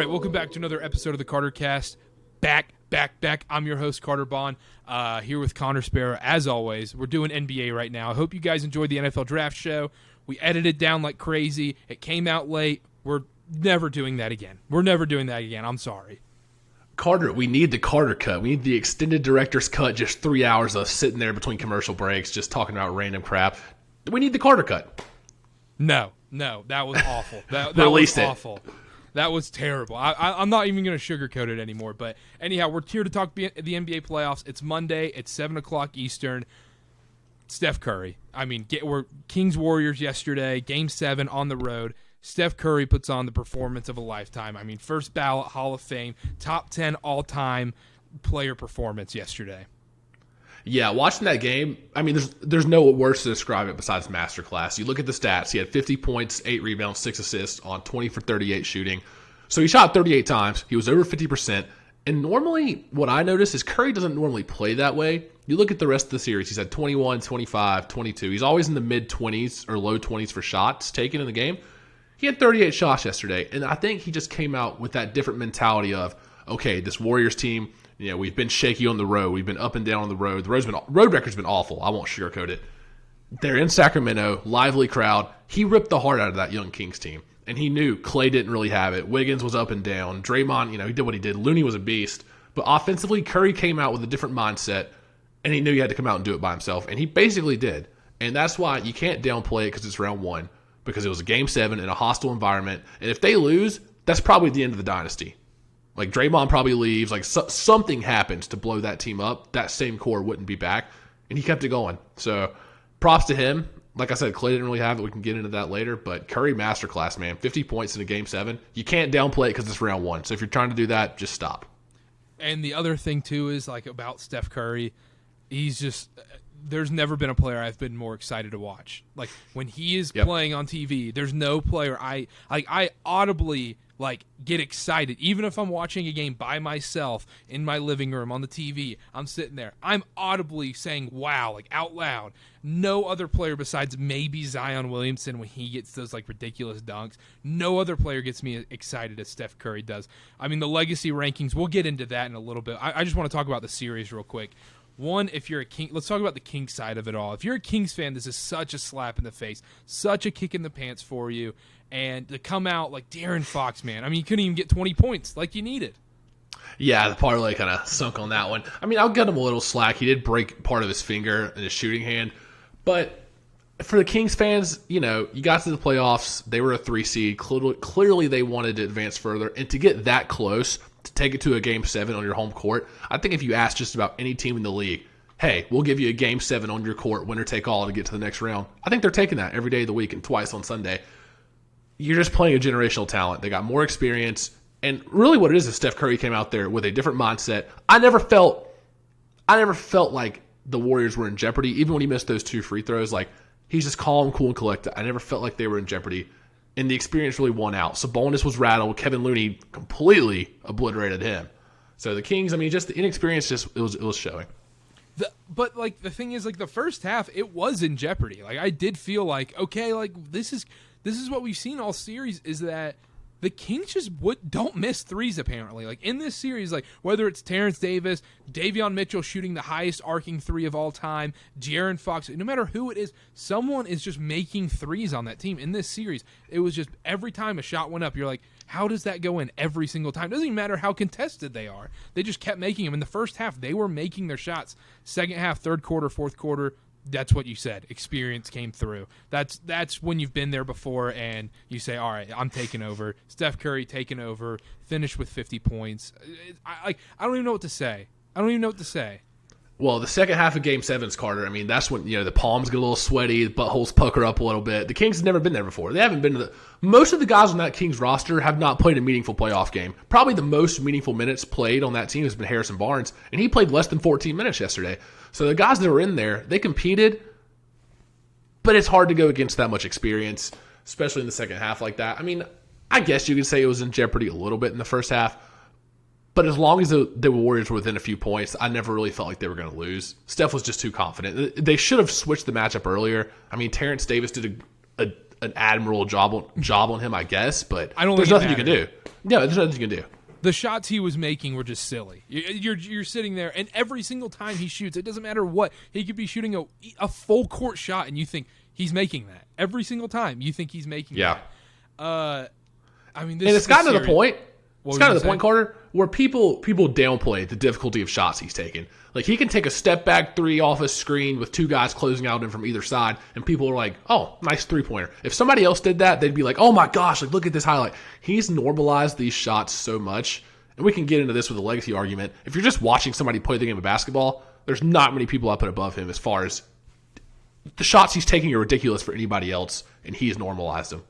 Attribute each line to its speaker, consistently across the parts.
Speaker 1: right, welcome back to another episode of the Karter Cast. Back. I'm your host, Karter Bond, here with Connor Sparrow. As always, we're doing NBA right now. I hope you guys enjoyed the NFL Draft Show. We edited down like crazy. It came out late. We're never doing that again. I'm sorry.
Speaker 2: Carter, we need the Carter cut. We need the extended director's cut, just 3 hours of sitting there between commercial breaks, just talking about random crap. We need the Carter cut.
Speaker 1: No, that was awful. That
Speaker 2: Release
Speaker 1: was
Speaker 2: it.
Speaker 1: Awful. That was terrible. I'm not even going to sugarcoat it anymore. But anyhow, we're here to talk the NBA playoffs. It's Monday. It's 7 o'clock Eastern. Steph Curry. We're Kings-Warriors yesterday, Game 7 on the road. Steph Curry puts on the performance of a lifetime. First ballot Hall of Fame, top 10 all-time player performance yesterday.
Speaker 2: Yeah, watching that game, there's no words to describe it besides masterclass. You look at the stats. He had 50 points, 8 rebounds, 6 assists on 20 for 38 shooting. So he shot 38 times. He was over 50%. And normally what I notice is Curry doesn't normally play that way. You look at the rest of the series. He's had 21, 25, 22. He's always in the mid-20s or low 20s for shots taken in the game. He had 38 shots yesterday, and I think he just came out with that different mentality of, okay, this Warriors team, we've been shaky on the road. We've been up and down on the road. The road record's been awful. I won't sugarcoat it. They're in Sacramento, lively crowd. He ripped the heart out of that young Kings team, and he knew Klay didn't really have it. Wiggins was up and down. Draymond, he did what he did. Looney was a beast. But offensively, Curry came out with a different mindset, and he knew he had to come out and do it by himself, and he basically did. And that's why you can't downplay it because it's round one, because it was a Game 7 in a hostile environment. And if they lose, that's probably the end of the dynasty. Like, Draymond probably leaves. Like, something happens to blow that team up. That same core wouldn't be back. And he kept it going. So, props to him. Like I said, Klay didn't really have it. We can get into that later. But Curry, masterclass, man. 50 points in a Game 7. You can't downplay it because it's round one. So, if you're trying to do that, just stop.
Speaker 1: And the other thing, too, is, about Steph Curry, he's just – there's never been a player I've been more excited to watch. Like, when he is playing on TV, there's no player I audibly – get excited. Even if I'm watching a game by myself in my living room on the TV, I'm sitting there. I'm audibly saying, wow, out loud. No other player besides maybe Zion Williamson when he gets those, ridiculous dunks. No other player gets me excited as Steph Curry does. The legacy rankings, we'll get into that in a little bit. I just want to talk about the series real quick. One, if you're a King, let's talk about the Kings side of it all. If you're a Kings fan, this is such a slap in the face, such a kick in the pants for you. And to come out like De'Aaron Fox, man. You couldn't even get 20 points like you needed.
Speaker 2: Yeah, the parlay kind of sunk on that one. I'll get him a little slack. He did break part of his finger in his shooting hand. But for the Kings fans, you got to the playoffs. They were a 3 seed. Clearly they wanted to advance further. And to get that close, to take it to a Game 7 on your home court, I think if you ask just about any team in the league, hey, we'll give you a Game 7 on your court, winner take all to get to the next round, I think they're taking that every day of the week and twice on Sunday. You're just playing a generational talent. They got more experience. And really what it is Steph Curry came out there with a different mindset. I never felt like the Warriors were in jeopardy, even when he missed those 2 free throws. He's just calm, cool, and collected. I never felt like they were in jeopardy. And the experience really won out. Sabonis was rattled. Kevin Looney completely obliterated him. So the Kings, just the inexperience, it was showing.
Speaker 1: But the thing is, the first half, it was in jeopardy. I did feel okay, this is what we've seen all series, is that the Kings just don't miss threes, apparently. In this series, whether it's Terrence Davis, Davion Mitchell shooting the highest arcing 3 of all time, De'Aaron Fox, no matter who it is, someone is just making threes on that team. In this series, it was just every time a shot went up, you're like, how does that go in every single time? It doesn't even matter how contested they are. They just kept making them. In the first half, they were making their shots. Second half, third quarter, fourth quarter, that's what you said. Experience came through. That's when you've been there before and you say, all right, I'm taking over. Steph Curry taking over, finished with 50 points. I don't even know what to say. Well,
Speaker 2: the second half of Game 7's Carter, that's when, the palms get a little sweaty, the buttholes pucker up a little bit. The Kings have never been there before. They haven't been to most of the guys on that Kings roster have not played a meaningful playoff game. Probably the most meaningful minutes played on that team has been Harrison Barnes, and he played less than 14 minutes yesterday. So the guys that were in there, they competed, but it's hard to go against that much experience, especially in the second half like that. I guess you could say it was in jeopardy a little bit in the first half, but as long as the Warriors were within a few points, I never really felt like they were going to lose. Steph was just too confident. They should have switched the matchup earlier. Terrence Davis did an admirable job on him, I guess, but there's nothing you can do. Yeah, there's nothing you can do.
Speaker 1: The shots he was making were just silly. You're sitting there, and every single time he shoots, it doesn't matter what. He could be shooting a full court shot, and you think he's making that. Every single time, you think he's making that. I mean,
Speaker 2: it's gotten to the point. It's gotten to the point, Carter, where people downplay the difficulty of shots he's taking. Like, he can take a step back three off a screen with two guys closing out him from either side, and people are like, "Oh, nice 3-pointer." If somebody else did that, they'd be like, "Oh my gosh, like look at this highlight." He's normalized these shots so much, and we can get into this with a legacy argument. If you're just watching somebody play the game of basketball, there's not many people I put above him as far as the shots he's taking are ridiculous for anybody else, and he's normalized them.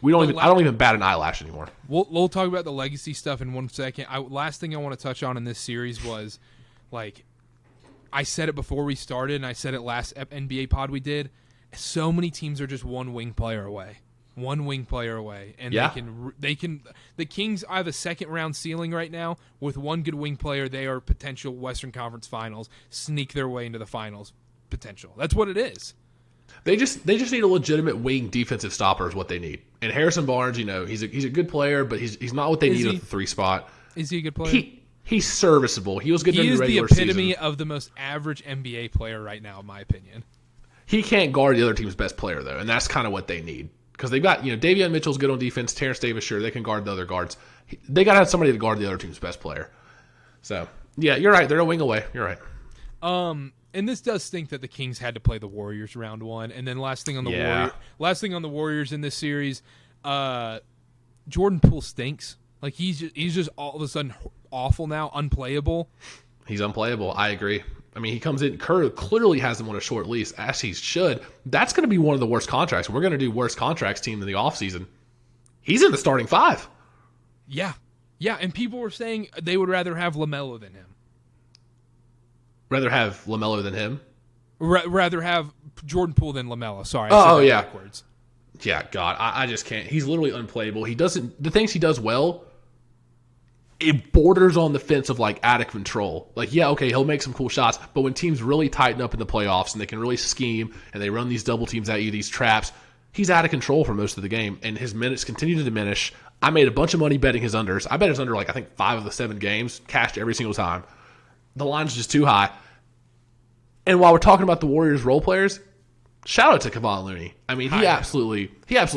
Speaker 2: I don't even bat an eyelash anymore.
Speaker 1: We'll talk about the legacy stuff in 1 second. Last thing I want to touch on in this series was, like, I said it before we started, and I said it last NBA pod we did. So many teams are just one wing player away, and they can. The Kings have a second round ceiling right now with one good wing player. They are potential Western Conference Finals, sneak their way into the finals potential. That's what it is.
Speaker 2: They just need a legitimate wing defensive stopper is what they need. And Harrison Barnes, he's a good player, but he's not what they need at the 3 spot.
Speaker 1: Is he a good player?
Speaker 2: He's serviceable. He was good during the regular
Speaker 1: season. He is the epitome
Speaker 2: season.
Speaker 1: of the most average NBA player right now, in my opinion.
Speaker 2: He can't guard the other team's best player, though, and that's kind of what they need. Because they've got, Davion Mitchell's good on defense. Terrence Davis, sure, they can guard the other guards. They got to have somebody to guard the other team's best player. So, yeah, you're right. They're a wing away. You're right.
Speaker 1: And this does stink that the Kings had to play the Warriors round 1. And then last thing on the Warriors in this series, Jordan Poole stinks. Like, he's just all of a sudden awful now, unplayable.
Speaker 2: He's unplayable. I agree. I mean, he comes in. Kerr clearly has him on a short lease, as he should. That's going to be one of the worst contracts. We're going to do worst contracts team in the offseason. He's in the starting 5.
Speaker 1: Yeah. Yeah, and people were saying they would rather have LaMelo than him.
Speaker 2: Rather have LaMelo than him?
Speaker 1: Rather have Jordan Poole than LaMelo. Sorry.
Speaker 2: Yeah.
Speaker 1: Backwards.
Speaker 2: Yeah, God, I just can't. He's literally unplayable. The things he does well, it borders on the fence of, like, out of control. Like, yeah, okay, he'll make some cool shots, but when teams really tighten up in the playoffs and they can really scheme and they run these double teams at you, these traps, he's out of control for most of the game, and his minutes continue to diminish. I made a bunch of money betting his unders. I bet his under, like, I think 5 of the 7 games, cashed every single time. The line's just too high. And while we're talking about the Warriors role players, shout out to Kevon Looney. I mean, he absolutely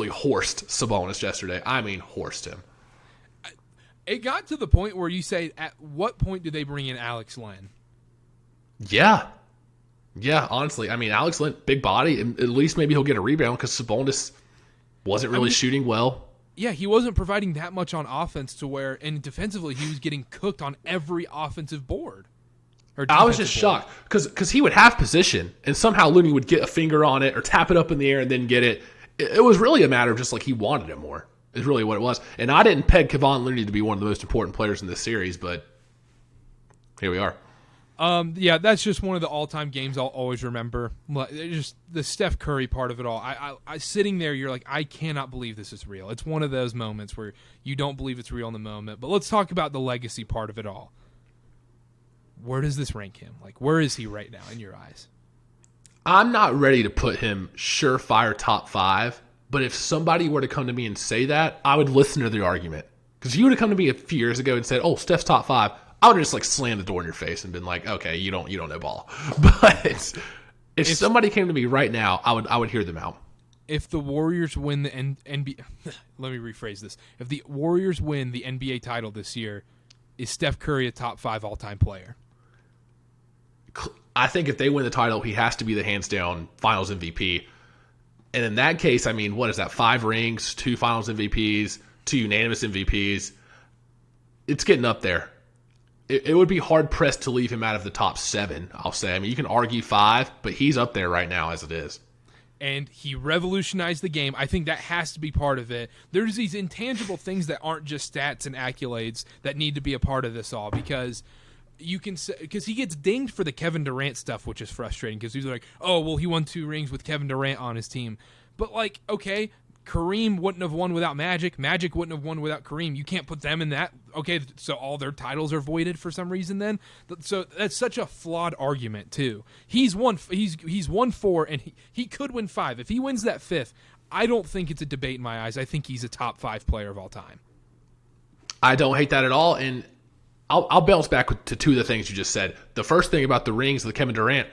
Speaker 2: horsed Sabonis yesterday. I mean, horsed him.
Speaker 1: It got to the point where you say, at what point do they bring in Alex Len?
Speaker 2: Yeah. Yeah, honestly. I mean, Alex Len, big body, and at least maybe he'll get a rebound because Sabonis wasn't really shooting well.
Speaker 1: Yeah, he wasn't providing that much on offense to where, and defensively, he was getting cooked on every offensive board.
Speaker 2: I was just shocked because he would have position, and somehow Looney would get a finger on it or tap it up in the air and then get it. It was really a matter of just like he wanted it more. Is really what it was. And I didn't peg Kevon Looney to be one of the most important players in this series, but here we are.
Speaker 1: Yeah, that's just one of the all-time games I'll always remember. Just the Steph Curry part of it all. I sitting there, you're like, I cannot believe this is real. It's one of those moments where you don't believe it's real in the moment. But let's talk about the legacy part of it all. Where does this rank him? Like, where is he right now in your eyes?
Speaker 2: I'm not ready to put him surefire top 5, but if somebody were to come to me and say that, I would listen to the argument. Because if you would have come to me a few years ago and said, "Oh, Steph's top 5," I would have just like slammed the door in your face and been like, "Okay, you don't know ball." But if somebody came to me right now, I would hear them out.
Speaker 1: If the Warriors win the NBA, let me rephrase this. If the Warriors win the NBA title this year, is Steph Curry a top 5 all-time player?
Speaker 2: I think if they win the title, he has to be the hands-down Finals MVP. And in that case, I mean, what is that? 5 rings, 2 Finals MVPs, 2 unanimous MVPs. It's getting up there. It would be hard-pressed to leave him out of the top 7, I'll say. I mean, you can argue 5, but he's up there right now as it is.
Speaker 1: And he revolutionized the game. I think that has to be part of it. There's these intangible things that aren't just stats and accolades that need to be a part of this all, because you can say, because he gets dinged for the Kevin Durant stuff, which is frustrating because he's like, oh, well, he won 2 rings with Kevin Durant on his team. But, like, okay, Kareem wouldn't have won without Magic. Magic wouldn't have won without Kareem. You can't put them in that. Okay, so all their titles are voided for some reason then? So that's such a flawed argument, too. He's won 4, and he could win 5. If he wins that 5th, I don't think it's a debate in my eyes. I think he's a top 5 player of all time.
Speaker 2: I don't hate that at all, and I'll bounce back to two of the things you just said. The first thing about the rings with Kevin Durant,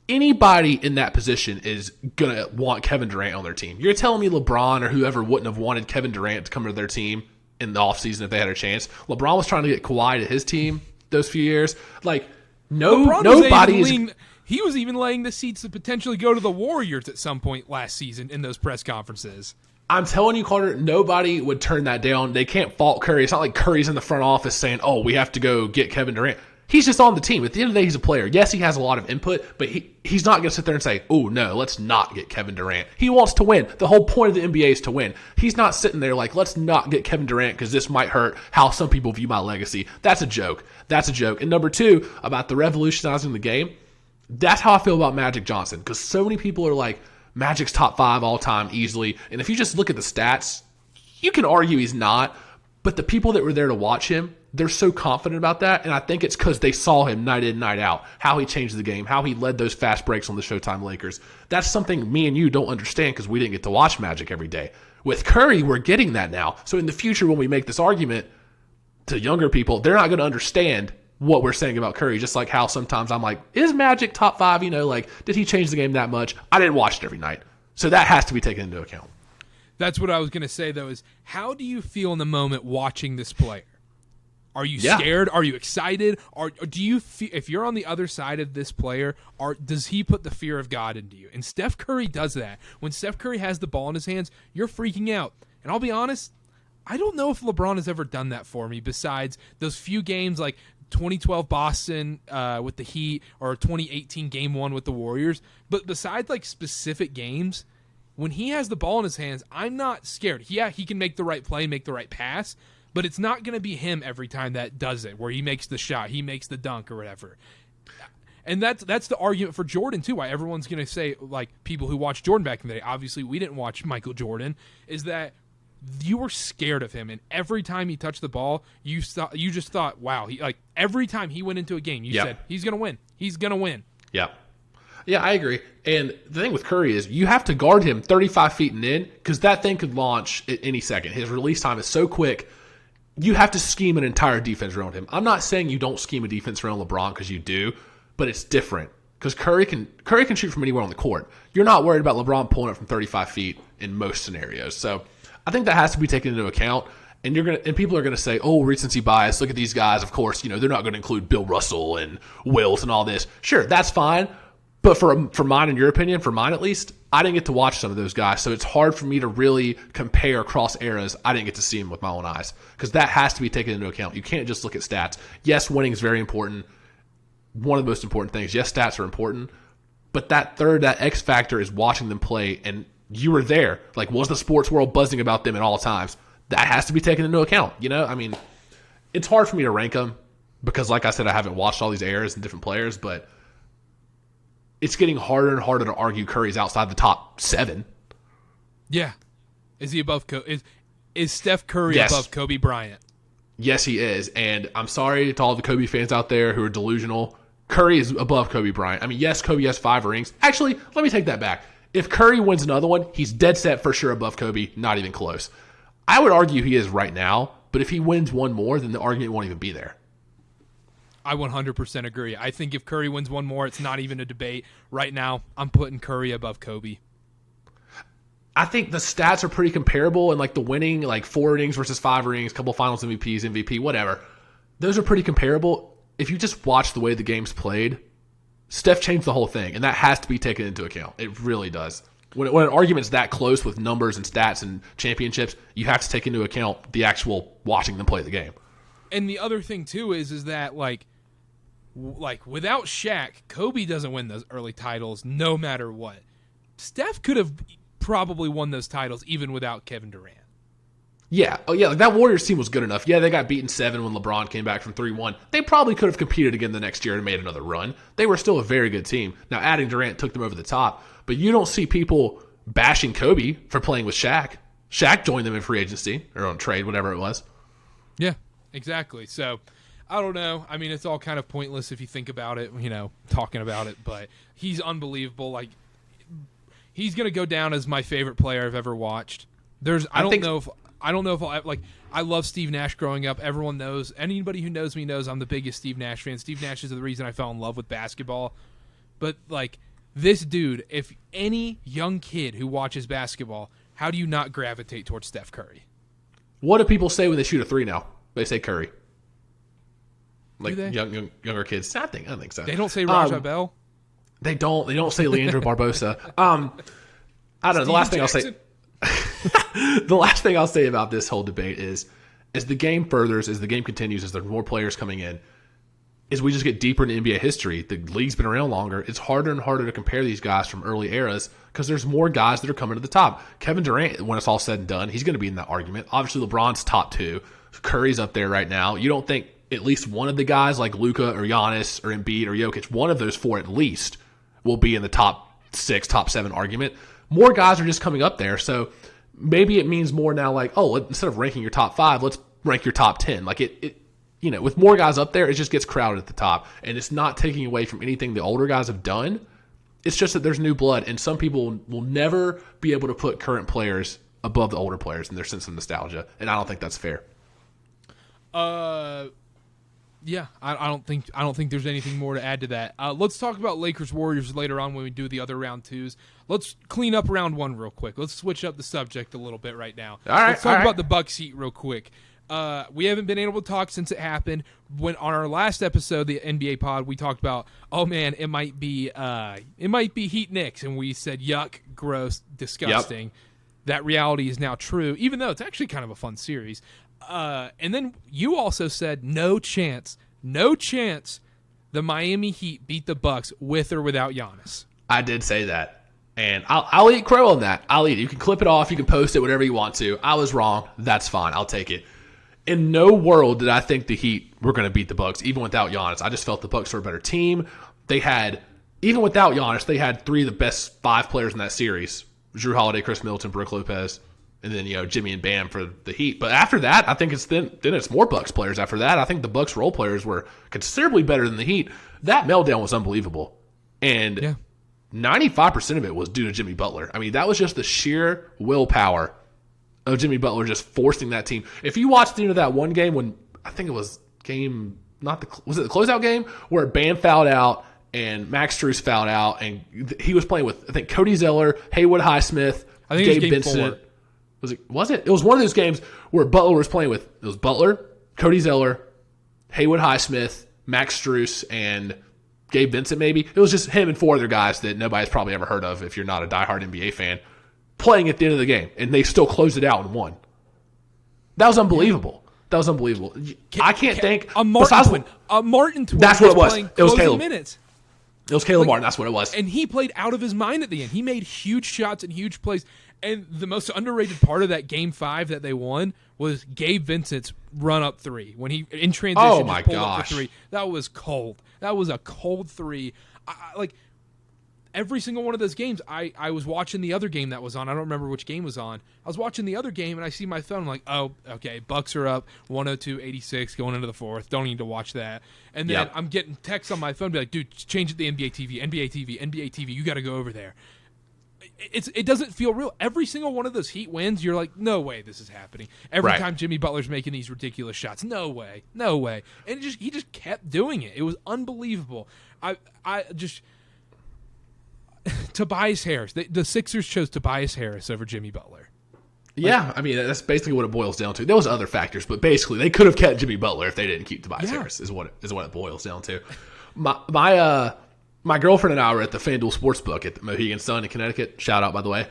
Speaker 2: anybody in that position is going to want Kevin Durant on their team. You're telling me LeBron or whoever wouldn't have wanted Kevin Durant to come to their team in the offseason if they had a chance? LeBron was trying to get Kawhi to his team those few years. Like, nobody is...
Speaker 1: He was even laying the seats to potentially go to the Warriors at some point last season in those press conferences.
Speaker 2: I'm telling you, Carter, nobody would turn that down. They can't fault Curry. It's not like Curry's in the front office saying, oh, we have to go get Kevin Durant. He's just on the team. At the end of the day, he's a player. Yes, he has a lot of input, but he's not going to sit there and say, oh, no, let's not get Kevin Durant. He wants to win. The whole point of the NBA is to win. He's not sitting there like, let's not get Kevin Durant because this might hurt how some people view my legacy. That's a joke. That's a joke. And number two, about the revolutionizing the game, that's how I feel about Magic Johnson, because so many people are like, Magic's top 5 all time easily. And if you just look at the stats, you can argue he's not. But the people that were there to watch him, they're so confident about that. And I think it's because they saw him night in, night out, how he changed the game, how he led those fast breaks on the Showtime Lakers. That's something me and you don't understand because we didn't get to watch Magic every day. With Curry, we're getting that now. So in the future, when we make this argument to younger people, they're not going to understand what we're saying about Curry, just like how sometimes I'm like, is Magic top 5? Like, did he change the game that much? I didn't watch it every night. So that has to be taken into account.
Speaker 1: That's what I was going to say, though, is how do you feel in the moment watching this player? Are you scared? Are you excited? Or do you feel, if you're on the other side of this player, does he put the fear of God into you? And Steph Curry does that. When Steph Curry has the ball in his hands, you're freaking out. And I'll be honest, I don't know if LeBron has ever done that for me besides those few games like 2012 Boston with the Heat or 2018 Game 1 with the Warriors. But besides like specific games, when he has the ball in his hands, I'm not scared. Yeah, he can make the right play, make the right pass, but it's not going to be him every time that does it, where he makes the shot, he makes the dunk or whatever. And that's the argument for Jordan, too, why everyone's going to say, like, people who watched Jordan back in the day, obviously we didn't watch Michael Jordan, is that you were scared of him, and every time he touched the ball, you just thought, wow, every time he went into a game, you said, he's going to win. He's going to win.
Speaker 2: Yeah. Yeah, I agree. And the thing with Curry is you have to guard him 35 feet and in because that thing could launch at any second. His release time is so quick. You have to scheme an entire defense around him. I'm not saying you don't scheme a defense around LeBron because you do, but it's different because Curry can shoot from anywhere on the court. You're not worried about LeBron pulling it from 35 feet in most scenarios. So I think that has to be taken into account. And people are gonna say, "Oh, recency bias. Look at these guys. Of course, they're not going to include Bill Russell and Wilt and all this." Sure, that's fine. But for mine, in your opinion, for mine at least, I didn't get to watch some of those guys, so it's hard for me to really compare across eras. I didn't get to see them with my own eyes because that has to be taken into account. You can't just look at stats. Yes, winning is very important. One of the most important things. Yes, stats are important, but that X factor is watching them play, and you were there. Like, was the sports world buzzing about them at all times? That has to be taken into account. I mean, it's hard for me to rank them because, like I said, I haven't watched all these eras and different players, but it's getting harder and harder to argue Curry's outside the top 7.
Speaker 1: Yeah. Is he above is Steph Curry above Kobe Bryant?
Speaker 2: Yes, he is. And I'm sorry to all the Kobe fans out there who are delusional. Curry is above Kobe Bryant. I mean, yes, Kobe has 5 rings. Actually, let me take that back. If Curry wins another one, he's dead set for sure above Kobe, not even close. I would argue he is right now, but if he wins one more, then the argument won't even be there.
Speaker 1: I 100% agree. I think if Curry wins one more, it's not even a debate. Right now, I'm putting Curry above Kobe.
Speaker 2: I think the stats are pretty comparable, and like the winning, like 4 rings versus 5 rings, couple finals MVPs, MVP, whatever. Those are pretty comparable. If you just watch the way the game's played, Steph changed the whole thing, and that has to be taken into account. It really does. When an argument's that close with numbers and stats and championships, you have to take into account the actual watching them play the game.
Speaker 1: And the other thing, too, is that, like without Shaq, Kobe doesn't win those early titles no matter what. Steph could have probably won those titles even without Kevin Durant.
Speaker 2: Yeah. Oh, yeah. Like that Warriors team was good enough. Yeah, they got beaten 7 when LeBron came back from 3-1. They probably could have competed again the next year and made another run. They were still a very good team. Now, adding Durant took them over the top, but you don't see people bashing Kobe for playing with Shaq. Shaq joined them in free agency or on trade, whatever it was.
Speaker 1: Yeah, exactly. So, I don't know. I mean, it's all kind of pointless if you think about it, talking about it, but he's unbelievable. Like, he's going to go down as my favorite player I've ever watched. I don't know if I don't know if I'll like. I love Steve Nash growing up. Everyone knows. Anybody who knows me knows I'm the biggest Steve Nash fan. Steve Nash is the reason I fell in love with basketball. But like this dude, if any young kid who watches basketball, how do you not gravitate towards Steph Curry?
Speaker 2: What do people say when they shoot a three now? They say Curry. Like younger kids. I don't think so.
Speaker 1: They don't say Raja Bell.
Speaker 2: They don't. They don't say Leandro Barbosa. I don't know. The last thing I'll say. The last thing I'll say about this whole debate is, as the game furthers, as the game continues, as there are more players coming in, as we just get deeper into NBA history, the league's been around longer. It's harder and harder to compare these guys from early eras because there's more guys that are coming to the top. Kevin Durant, when it's all said and done, he's going to be in that argument. Obviously, LeBron's top 2. Curry's up there right now. You don't think at least one of the guys like Luka or Giannis or Embiid or Jokic, one of those 4 at least, will be in the top 6, top 7 argument? More guys are just coming up there, so maybe it means more now like, oh, instead of ranking your top 5, let's rank your top 10. Like with more guys up there, it just gets crowded at the top. And it's not taking away from anything the older guys have done. It's just that there's new blood, and some people will never be able to put current players above the older players in their sense of nostalgia. And I don't think that's fair.
Speaker 1: Yeah, I don't think there's anything more to add to that. Let's talk about Lakers Warriors later on when we do the other round 2s. Let's clean up round 1 real quick. Let's switch up the subject a little bit right now. Let's talk about the Bucks Heat real quick. We haven't been able to talk since it happened. When on our last episode, the NBA pod, we talked about, oh man, it might be Heat Knicks, and we said yuck, gross, disgusting. Yep. That reality is now true, even though it's actually kind of a fun series. And then you also said no chance the Miami Heat beat the Bucks with or without Giannis.
Speaker 2: I did say that, and I'll eat crow on that. I'll eat it. You can clip it off. You can post it, whatever you want to. I was wrong. That's fine. I'll take it. In no world did I think the Heat were going to beat the Bucks, even without Giannis. I just felt the Bucks were a better team. They had, even without Giannis, they had 3 of the best 5 players in that series: Jrue Holiday, Chris Middleton, Brook Lopez, and then Jimmy and Bam for the Heat. But after that, I think then it's more Bucks players. After that, I think the Bucks role players were considerably better than the Heat. That meltdown was unbelievable, and 95% of it was due to Jimmy Butler. I mean, that was just the sheer willpower of Jimmy Butler just forcing that team. If you watched the end of that one game when I think it was was it the closeout game where Bam fouled out and Max Strus fouled out, and he was playing with, I think, Cody Zeller, Haywood Highsmith, Gabe Vincent. 4. Was it? It was one of those games where Butler was playing with, it was Butler, Cody Zeller, Haywood Highsmith, Max Strus, and Gabe Vincent maybe. It was just him and 4 other guys that nobody's probably ever heard of if you're not a diehard NBA fan, playing at the end of the game, and they still closed it out and won. That was unbelievable. That was unbelievable. I can't think.
Speaker 1: A Martin Twin.
Speaker 2: That's what it was. It was Caleb.
Speaker 1: Minutes.
Speaker 2: It was Caleb Martin. That's what it was.
Speaker 1: And he played out of his mind at the end. He made huge shots and huge plays. And the most underrated part of that Game 5 that they won was Gabe Vincent's run-up 3. When he, in transition, just pulled up the 3. That was cold. That was a cold 3. Every single one of those games, I was watching the other game that was on. I don't remember which game was on. I was watching the other game, and I see my phone. I'm like, oh, okay, Bucks are up 102-86 going into the 4th. Don't need to watch that. And then I'm getting texts on my phone, be like, dude, change it to NBA TV, NBA TV, NBA TV. You got to go over there. It doesn't feel real. Every single one of those Heat wins, you're like, no way this is happening. Every time Jimmy Butler's making these ridiculous shots, no way. And he just kept doing it. It was unbelievable. Tobias Harris. The Sixers chose Tobias Harris over Jimmy Butler.
Speaker 2: Yeah, I mean, that's basically what it boils down to. There was other factors, but basically they could have kept Jimmy Butler if they didn't keep Tobias Harris, is what it boils down to. My girlfriend and I were at the FanDuel Sportsbook at the Mohegan Sun in Connecticut. Shout out, by the way.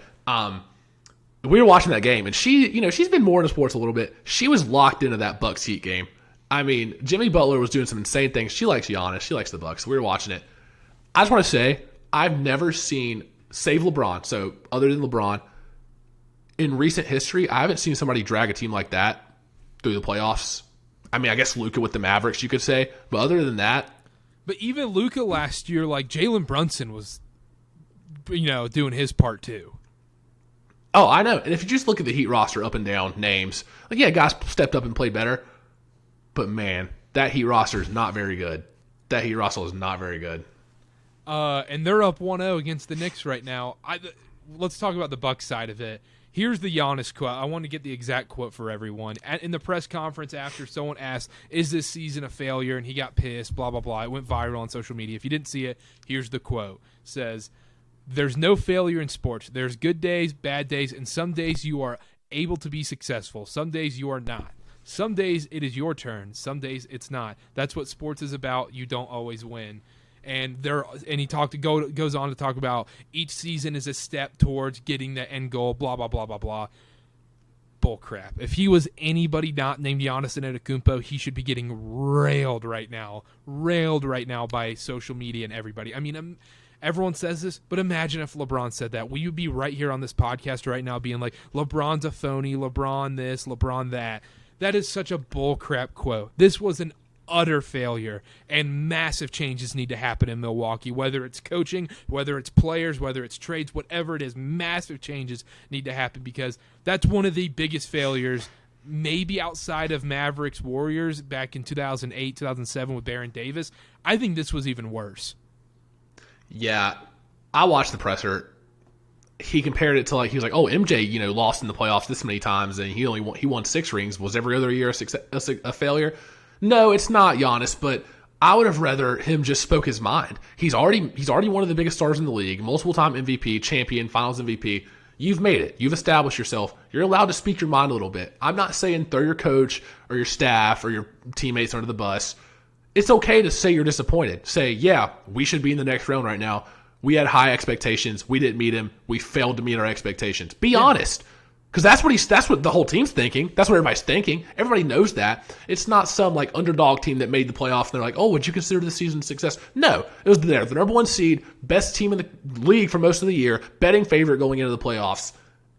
Speaker 2: We were watching that game, and she's been more into sports a little bit. She was locked into that Bucks Heat game. I mean, Jimmy Butler was doing some insane things. She likes Giannis. She likes the Bucks. We were watching it. I just want to say, I've never seen, save LeBron, so other than LeBron, in recent history, I haven't seen somebody drag a team like that through the playoffs. I mean, I guess Luka with the Mavericks, you could say. But other than that.
Speaker 1: But even Luka last year, like Jalen Brunson was, doing his part too.
Speaker 2: Oh, I know. And if you just look at the Heat roster up and down names, guys stepped up and played better. But man, that Heat roster is not very good. That Heat roster is not very good.
Speaker 1: And they're up 1-0 against the Knicks right now. let's talk about the Bucks side of it. Here's the Giannis quote. I want to get the exact quote for everyone. In the press conference after, someone asked, is this season a failure? And he got pissed, blah, blah, blah. It went viral on social media. If you didn't see it, here's the quote. It says, there's no failure in sports. There's good days, bad days, and some days you are able to be successful. Some days you are not. Some days it is your turn. Some days it's not. That's what sports is about. You don't always win. And he goes on to talk about each season is a step towards getting the end goal, blah, blah, blah, blah, blah. Bull crap. If he was anybody not named Giannis Antetokounmpo, he should be getting railed right now by social media and everybody. I mean, everyone says this, but imagine if LeBron said that. Will you be right here on this podcast right now being like, LeBron's a phony, LeBron this, LeBron that? That is such a bull crap quote. This was an utter failure, and massive changes need to happen in Milwaukee, whether it's coaching, whether it's players, whether it's trades, whatever it is. Massive changes need to happen because that's one of the biggest failures, maybe outside of Mavericks Warriors back in 2008, 2007 with Baron Davis. I think this was even worse.
Speaker 2: Yeah, I watched the presser. He compared it to he was like, oh, MJ, lost in the playoffs this many times, and he won 6 rings. Was every other year a failure? No, it's not Giannis, but I would have rather him just spoke his mind. He's already one of the biggest stars in the league, multiple-time MVP, champion, Finals MVP. You've made it. You've established yourself. You're allowed to speak your mind a little bit. I'm not saying throw your coach or your staff or your teammates under the bus. It's okay to say you're disappointed. Say, yeah, we should be in the next round right now. We had high expectations. We didn't meet them. We failed to meet our expectations. Be honest. Because that's what the whole team's thinking. That's what everybody's thinking. Everybody knows that. It's not some underdog team that made the playoffs and they're like, oh, would you consider this season a success? No. It was the number 1 seed, best team in the league for most of the year, betting favorite going into the playoffs,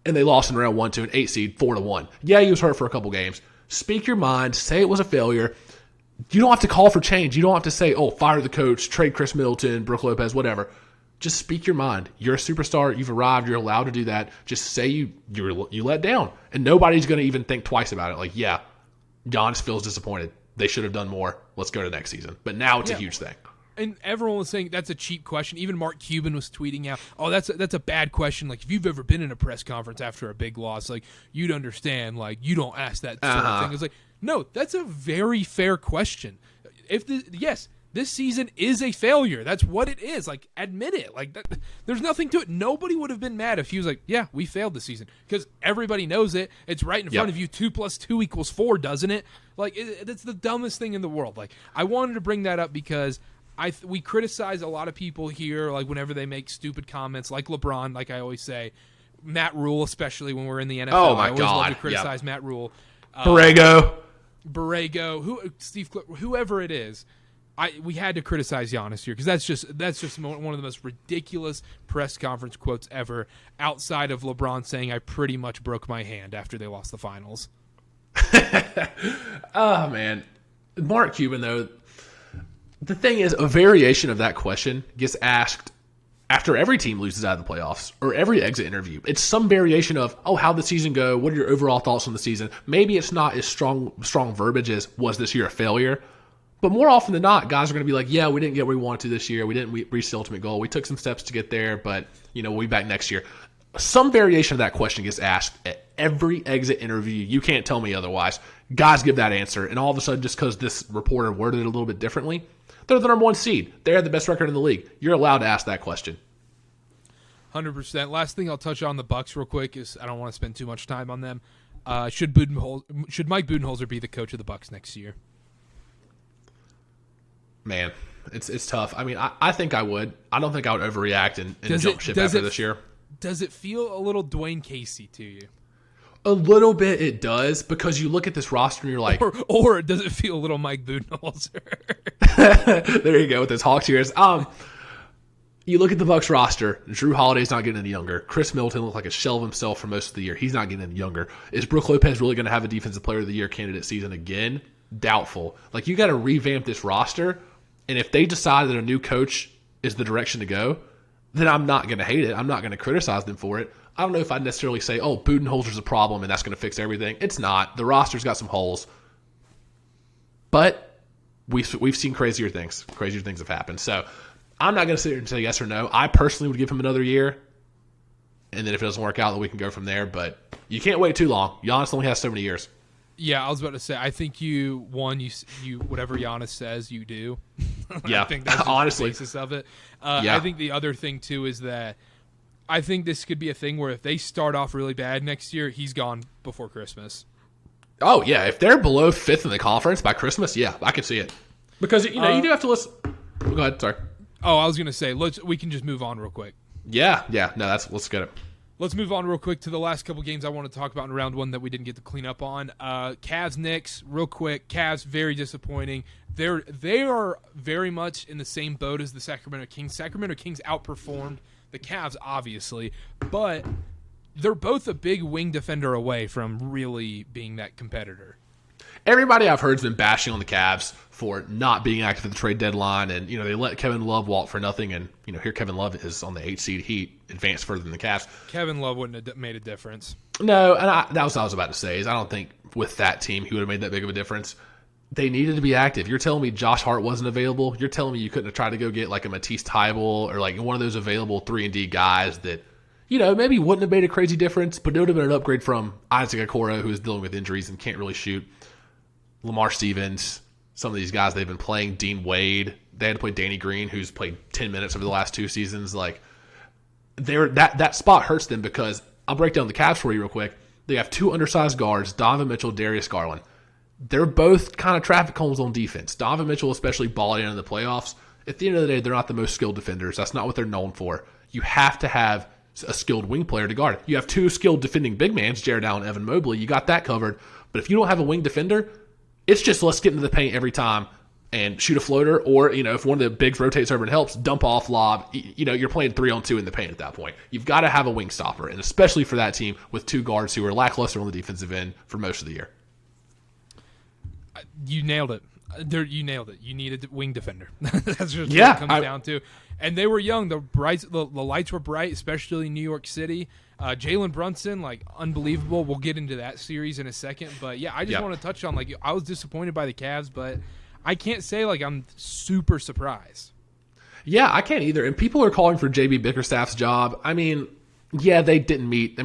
Speaker 2: and they lost in round 1 to an 8 seed, 4-1. Yeah, he was hurt for a couple games. Speak your mind. Say it was a failure. You don't have to call for change. You don't have to say, oh, fire the coach, trade Chris Middleton, Brook Lopez, whatever. Just speak your mind. You're a superstar. You've arrived. You're allowed to do that. Just say you let down. And nobody's going to even think twice about it. Like, yeah, Giannis feels disappointed. They should have done more. Let's go to next season. But now it's a huge thing.
Speaker 1: And everyone was saying that's a cheap question. Even Mark Cuban was tweeting out, oh, that's a bad question. Like, if you've ever been in a press conference after a big loss, you'd understand. You don't ask that sort of thing. It's like, no, that's a very fair question. This season is a failure. That's what it is. Admit it. There's nothing to it. Nobody would have been mad if he was like, yeah, we failed this season. Because everybody knows it. It's right in front of you. 2 + 2 = 4, doesn't it? It's the dumbest thing in the world. I wanted to bring that up because we criticize a lot of people here, whenever they make stupid comments, like LeBron, like I always say. Matt Rule, especially when we're in the NFL.
Speaker 2: Oh, my
Speaker 1: I always
Speaker 2: God.
Speaker 1: love to criticize Matt Rule.
Speaker 2: Borrego,
Speaker 1: Steve, whoever it is. We had to criticize Giannis here because that's just one of the most ridiculous press conference quotes ever, outside of LeBron saying I pretty much broke my hand after they lost the finals.
Speaker 2: Oh, man. Mark Cuban, though, the thing is, a variation of that question gets asked after every team loses out of the playoffs or every exit interview. It's some variation of, oh, how'd the season go? What are your overall thoughts on the season? Maybe it's not as strong verbiage as, was this year a failure? But more often than not, guys are going to be like, yeah, we didn't get where we wanted to this year. We didn't reach the ultimate goal. We took some steps to get there, but, we'll be back next year. Some variation of that question gets asked at every exit interview. You can't tell me otherwise. Guys give that answer, and all of a sudden, just because this reporter worded it a little bit differently, they're the number 1 seed. They have the best record in the league. You're allowed to ask that question.
Speaker 1: 100%. Last thing I'll touch on the Bucks real quick is I don't want to spend too much time on them. Should Mike Budenholzer be the coach of the Bucks next year?
Speaker 2: Man, it's tough. I mean, I think I would. I don't think I would overreact and jump ship after this year.
Speaker 1: Does it feel a little Dwayne Casey to you?
Speaker 2: A little bit it does, because you look at this roster and you're like...
Speaker 1: Or does it feel a little Mike Budenholzer?
Speaker 2: There you go with his Hawks ears. You look at the Bucks roster. Drew Holiday's not getting any younger. Chris Middleton looked like a shell of himself for most of the year. He's not getting any younger. Is Brook Lopez really going to have a Defensive Player of the Year candidate season again? Doubtful. You got to revamp this roster. And if they decide that a new coach is the direction to go, then I'm not going to hate it. I'm not going to criticize them for it. I don't know if I'd necessarily say, oh, Budenholzer's a problem and that's going to fix everything. It's not. The roster's got some holes. But we've seen crazier things. Crazier things have happened. So I'm not going to sit here and say yes or no. I personally would give him another year. and then if it doesn't work out, then we can go from there. But you can't wait too long. Giannis only has so many years.
Speaker 1: Yeah, I was about to say. I think you whatever Giannis says, you do.
Speaker 2: Yeah,
Speaker 1: I think that's just
Speaker 2: honestly,
Speaker 1: the basis of it.
Speaker 2: Yeah.
Speaker 1: I think the other thing too is that I think this could be a thing where if they start off really bad next year, he's gone before Christmas.
Speaker 2: Oh yeah, if they're below 5th in the conference by Christmas, yeah, I can see it. Because you do have to listen. Go ahead, sorry.
Speaker 1: Oh, I was gonna say we can just move on real quick.
Speaker 2: Yeah, no, let's get it.
Speaker 1: Let's move on real quick to the last couple games I want to talk about in round one that we didn't get to clean up on. Cavs Knicks, real quick. Cavs very disappointing. They are very much in the same boat as the Sacramento Kings. Sacramento Kings outperformed the Cavs, obviously, but they're both a big wing defender away from really being that competitor.
Speaker 2: Everybody I've heard has been bashing on the Cavs for not being active at the trade deadline, and they let Kevin Love walk for nothing, and here Kevin Love is on the 8th seed Heat, advanced further than the Cavs.
Speaker 1: Kevin Love wouldn't have made a difference.
Speaker 2: No, and that was what I was about to say. Is I don't think with that team he would have made that big of a difference. They needed to be active. You're telling me Josh Hart wasn't available? You're telling me you couldn't have tried to go get like a Matisse Thybulle or like one of those available 3-and-D guys that maybe wouldn't have made a crazy difference, but it would have been an upgrade from Isaac Okoro, who is dealing with injuries and can't really shoot. Lamar Stevens, some of these guys they've been playing, Dean Wade. They had to play Danny Green, who's played 10 minutes over the last 2 seasons. Like, that spot hurts them because I'll break down the Cavs for you real quick. They have 2 undersized guards, Donovan Mitchell, Darius Garland. They're both kind of traffic cones on defense. Donovan Mitchell especially balling in the playoffs. At the end of the day, they're not the most skilled defenders. That's not what they're known for. You have to have a skilled wing player to guard. You have 2 skilled defending big mans, Jared Allen, Evan Mobley. You got that covered. But if you don't have a wing defender, it's just let's get into the paint every time and shoot a floater, or if one of the bigs rotates over and helps, dump off, lob. You're playing 3-on-2 in the paint at that point. You've got to have a wing stopper, and especially for that team with 2 guards who are lackluster on the defensive end for most of the year.
Speaker 1: You nailed it. You nailed it. You needed a wing defender. That's just what it comes down to. And they were young. The lights were bright, especially in New York City. Jalen Brunson, unbelievable. We'll get into that series in a second. But, yeah, I just want to touch on, I was disappointed by the Cavs, but I can't say, I'm super surprised.
Speaker 2: Yeah, I can't either. And people are calling for J.B. Bickerstaff's job. I mean, yeah, they didn't meet. They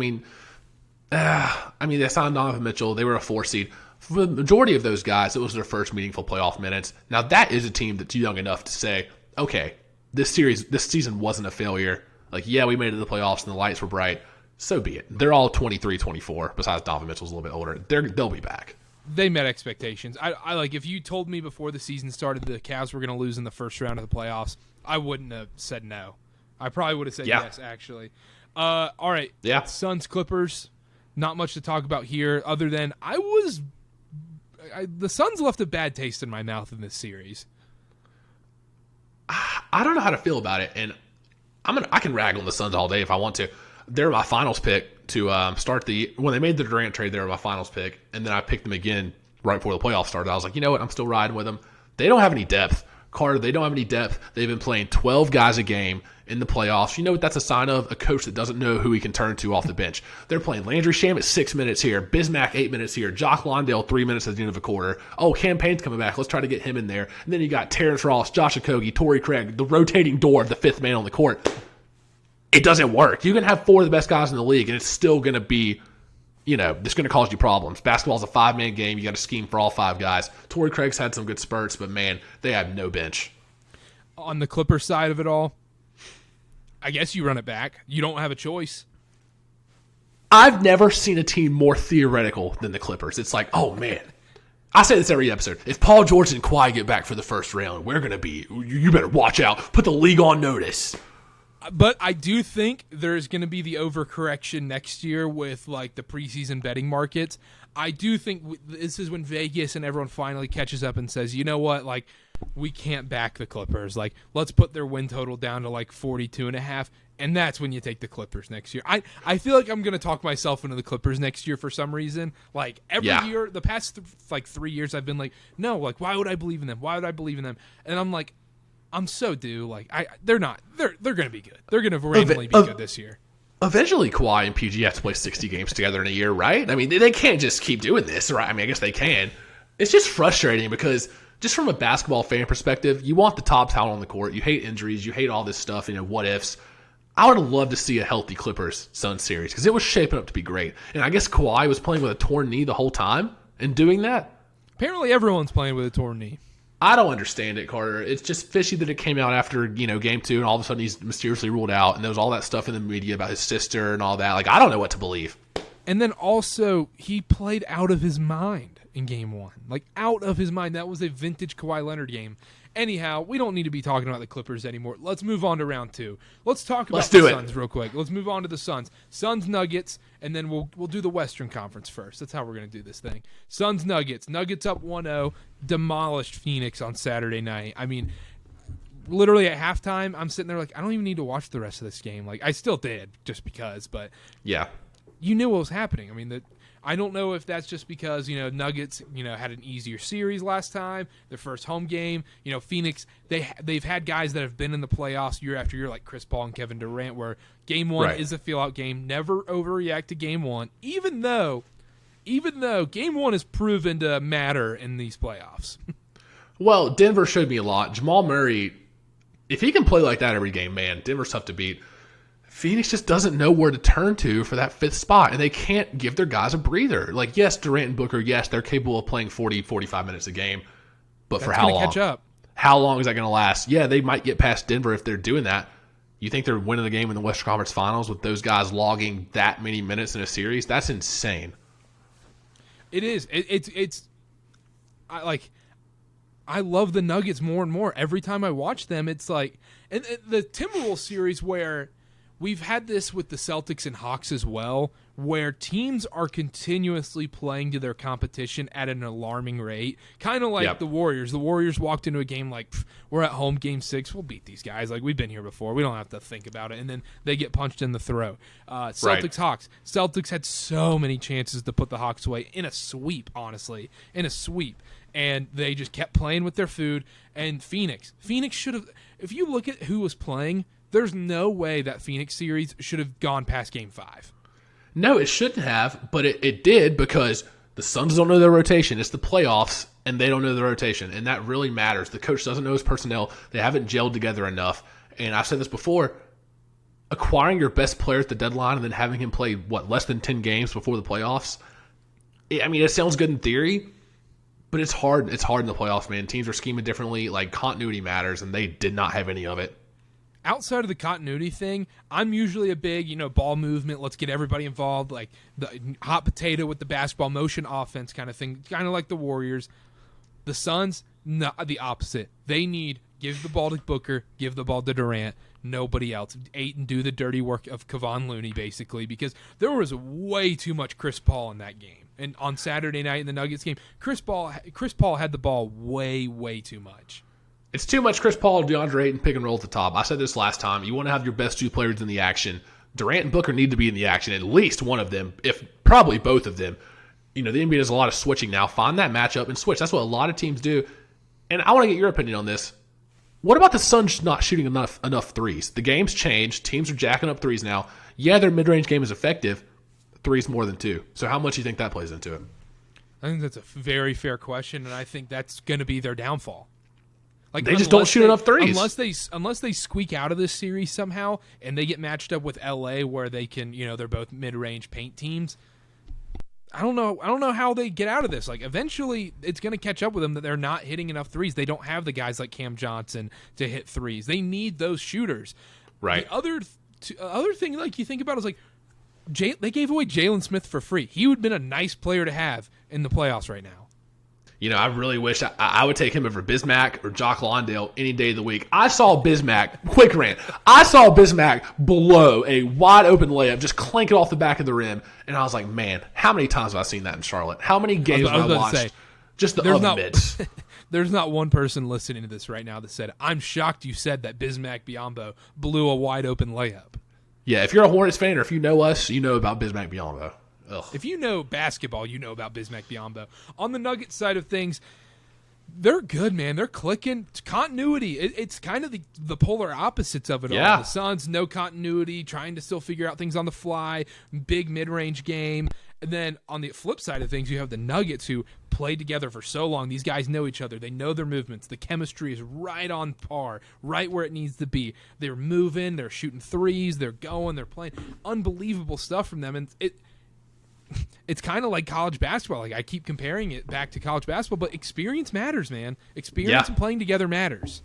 Speaker 2: signed Donovan Mitchell. They were a 4 seed. For the majority of those guys, it was their first meaningful playoff minutes. Now, that is a team that's young enough to say, okay, this season wasn't a failure. We made it to the playoffs and the lights were bright. So be it. They're all 23, 24, besides Donovan Mitchell's a little bit older. They'll be back. They
Speaker 1: met expectations. I if you told me before the season started the Cavs were going to lose in the first round of the playoffs, I wouldn't have said no. I probably would have said yes, actually. All right.
Speaker 2: Yeah.
Speaker 1: Suns, Clippers, not much to talk about here other than the Suns left a bad taste in my mouth in this series.
Speaker 2: I don't know how to feel about it, and I can rag on the Suns all day if I want to. They're my finals pick to start when they made the Durant trade. They were my finals pick, and then I picked them again right before the playoffs started. I was like, you know what? I'm still riding with them. They don't have any depth. Karter, they don't have any depth. They've been playing 12 guys a game in the playoffs. You know what that's a sign of? A coach that doesn't know who he can turn to off the bench. They're playing Landry Shamet 6 minutes here, Bismack 8 minutes here, Jock Londale 3 minutes at the end of a quarter. Oh, Campaign's coming back. Let's try to get him in there. And then you got Terrence Ross, Josh Okogie, Torrey Craig, the rotating door of the 5th man on the court. It doesn't work. You can have 4 of the best guys in the league, and it's still going to be, it's going to cause you problems. Basketball's a 5-man game. You got to scheme for all 5 guys. Torrey Craig's had some good spurts, but, man, they have no bench.
Speaker 1: On the Clippers side of it all, I guess you run it back. You don't have a choice.
Speaker 2: I've never seen a team more theoretical than the Clippers. It's like, oh, man. I say this every episode. If Paul George and Kawhi get back for the first round, we're going to be, you better watch out. Put the league on notice.
Speaker 1: But I do think there's going to be the overcorrection next year with the preseason betting markets. I do think this is when Vegas and everyone finally catches up and says, you know what, we can't back the Clippers. Let's put their win total down to 42.5, and that's when you take the Clippers next year. I feel like I'm going to talk myself into the Clippers next year for some reason. Every year, the past 3 years, I've been no, why would I believe in them? Why would I believe in them? And I'm I'm so due. They're not. They're going to be good. They're going to randomly be good this year.
Speaker 2: Eventually, Kawhi and PG have to play 60 games together in a year, right? They can't just keep doing this, right? I guess they can. It's just frustrating because just from a basketball fan perspective, you want the top talent on the court. You hate injuries. You hate all this stuff, what ifs. I would have loved to see a healthy Clippers-Suns series because it was shaping up to be great. And I guess Kawhi was playing with a torn knee the whole time and doing that.
Speaker 1: Apparently everyone's playing with a torn knee.
Speaker 2: I don't understand it, Carter. It's just fishy that it came out after, game 2 and all of a sudden he's mysteriously ruled out and there was all that stuff in the media about his sister and all that. Like, I don't know what to believe.
Speaker 1: And then also, he played out of his mind in Game 1. Like, out of his mind. That was a vintage Kawhi Leonard game. Anyhow, we don't need to be talking about the Clippers anymore. Let's move on to round 2. Let's talk about the Suns real quick. Let's move on to the Suns. Suns Nuggets, and then we'll do the Western Conference first. That's how we're going to do this thing. Suns Nuggets. Nuggets up 1-0. Demolished Phoenix on Saturday night. I mean, literally at halftime, I'm sitting there like, I don't even need to watch the rest of this game. Like, I still did just because, but
Speaker 2: yeah,
Speaker 1: you knew what was happening. I mean, I don't know if that's just because, Nuggets, had an easier series last time, their first home game. Phoenix, they've had guys that have been in the playoffs year after year, like Chris Paul and Kevin Durant, where Game 1 is a feel-out game. Never overreact to Game 1, even though Game 1 has proven to matter in these playoffs.
Speaker 2: Well, Denver showed me a lot. Jamal Murray, if he can play like that every game, man, Denver's tough to beat. Phoenix just doesn't know where to turn to for that 5th spot, and they can't give their guys a breather. Like, yes, Durant and Booker, yes, they're capable of playing 40, 45 minutes a game, but for how long?
Speaker 1: Catch up.
Speaker 2: How long is that going to last? Yeah, they might get past Denver if they're doing that. You think they're winning the game in the Western Conference Finals with those guys logging that many minutes in a series? That's insane.
Speaker 1: It is. I love the Nuggets more and more. Every time I watch them, it's like, and the Timberwolves series where we've had this with the Celtics and Hawks as well, where teams are continuously playing to their competition at an alarming rate. Kind of like the Warriors. The Warriors walked into a game like, we're at home, Game 6, we'll beat these guys. Like, we've been here before. We don't have to think about it. And then they get punched in the throat. Celtics, Hawks. Celtics had so many chances to put the Hawks away in a sweep, honestly. In a sweep. And they just kept playing with their food. And Phoenix should have, if you look at who was playing, there's no way that Phoenix series should have gone past Game 5.
Speaker 2: No, it shouldn't have, but it did because the Suns don't know their rotation. It's the playoffs, and they don't know their rotation, and that really matters. The coach doesn't know his personnel. They haven't gelled together enough. And I've said this before, acquiring your best player at the deadline and then having him play, less than 10 games before the playoffs? It sounds good in theory, but it's hard. It's hard in the playoffs, man. Teams are scheming differently. Like, continuity matters, and they did not have any of it.
Speaker 1: Outside of the continuity thing, I'm usually a big, ball movement, let's get everybody involved, like the hot potato with the basketball motion offense kind of thing, kind of like the Warriors. The Suns, not the opposite. They need, give the ball to Booker, give the ball to Durant, nobody else. And do the dirty work of Kevon Looney, basically, because there was way too much Chris Paul in that game. And on Saturday night in the Nuggets game, Chris Paul had the ball way, way too much.
Speaker 2: It's too much Chris Paul, DeAndre Ayton, pick and roll at the top. I said this last time. You want to have your best 2 players in the action. Durant and Booker need to be in the action, at least one of them, if probably both of them. The NBA does a lot of switching now. Find that matchup and switch. That's what a lot of teams do. And I want to get your opinion on this. What about the Suns not shooting enough threes? The game's changed. Teams are jacking up threes now. Yeah, their mid-range game is effective. 3's more than 2. So how much do you think that plays into it?
Speaker 1: I think that's a very fair question, and I think that's going to be their downfall. Like,
Speaker 2: they just don't shoot enough threes.
Speaker 1: Unless they squeak out of this series somehow and they get matched up with LA where they can, they're both mid-range paint teams. I don't know how they get out of this. Like, eventually it's going to catch up with them that they're not hitting enough threes. They don't have the guys like Cam Johnson to hit threes. They need those shooters.
Speaker 2: Right.
Speaker 1: The other thing, like, you think about is like they gave away Jalen Smith for free. He would have been a nice player to have in the playoffs right now.
Speaker 2: I really wish I would take him over Bismack or Jock Lawndale any day of the week. I saw Bismack, quick rant, I saw Bismack blow a wide open layup, just clank it off the back of the rim, and I was like, man, how many times have I seen that in Charlotte? How many games have I watched? Just the oven mitts.
Speaker 1: There's not one person listening to this right now that said, I'm shocked you said that Bismack Biyombo blew a wide open layup.
Speaker 2: Yeah, if you're a Hornets fan or if you know us, you know about Bismack Biyombo. Ugh.
Speaker 1: If you know basketball, you know about Bismack Biyombo. On the Nuggets side of things, They're good, man. They're clicking. It's continuity. It's kind of the polar opposites of it all.
Speaker 2: Yeah.
Speaker 1: The Suns, no continuity, trying to still figure out things on the fly, big mid-range game. And then on the flip side of things, you have the Nuggets who played together for so long. These guys know each other. They know their movements. The chemistry is right on par, right where it needs to be. They're moving. They're shooting threes. They're going. They're playing. Unbelievable stuff from them. And it's kind of like college basketball. Like I keep comparing it back to college basketball, but experience matters, man. Experience and playing together matters.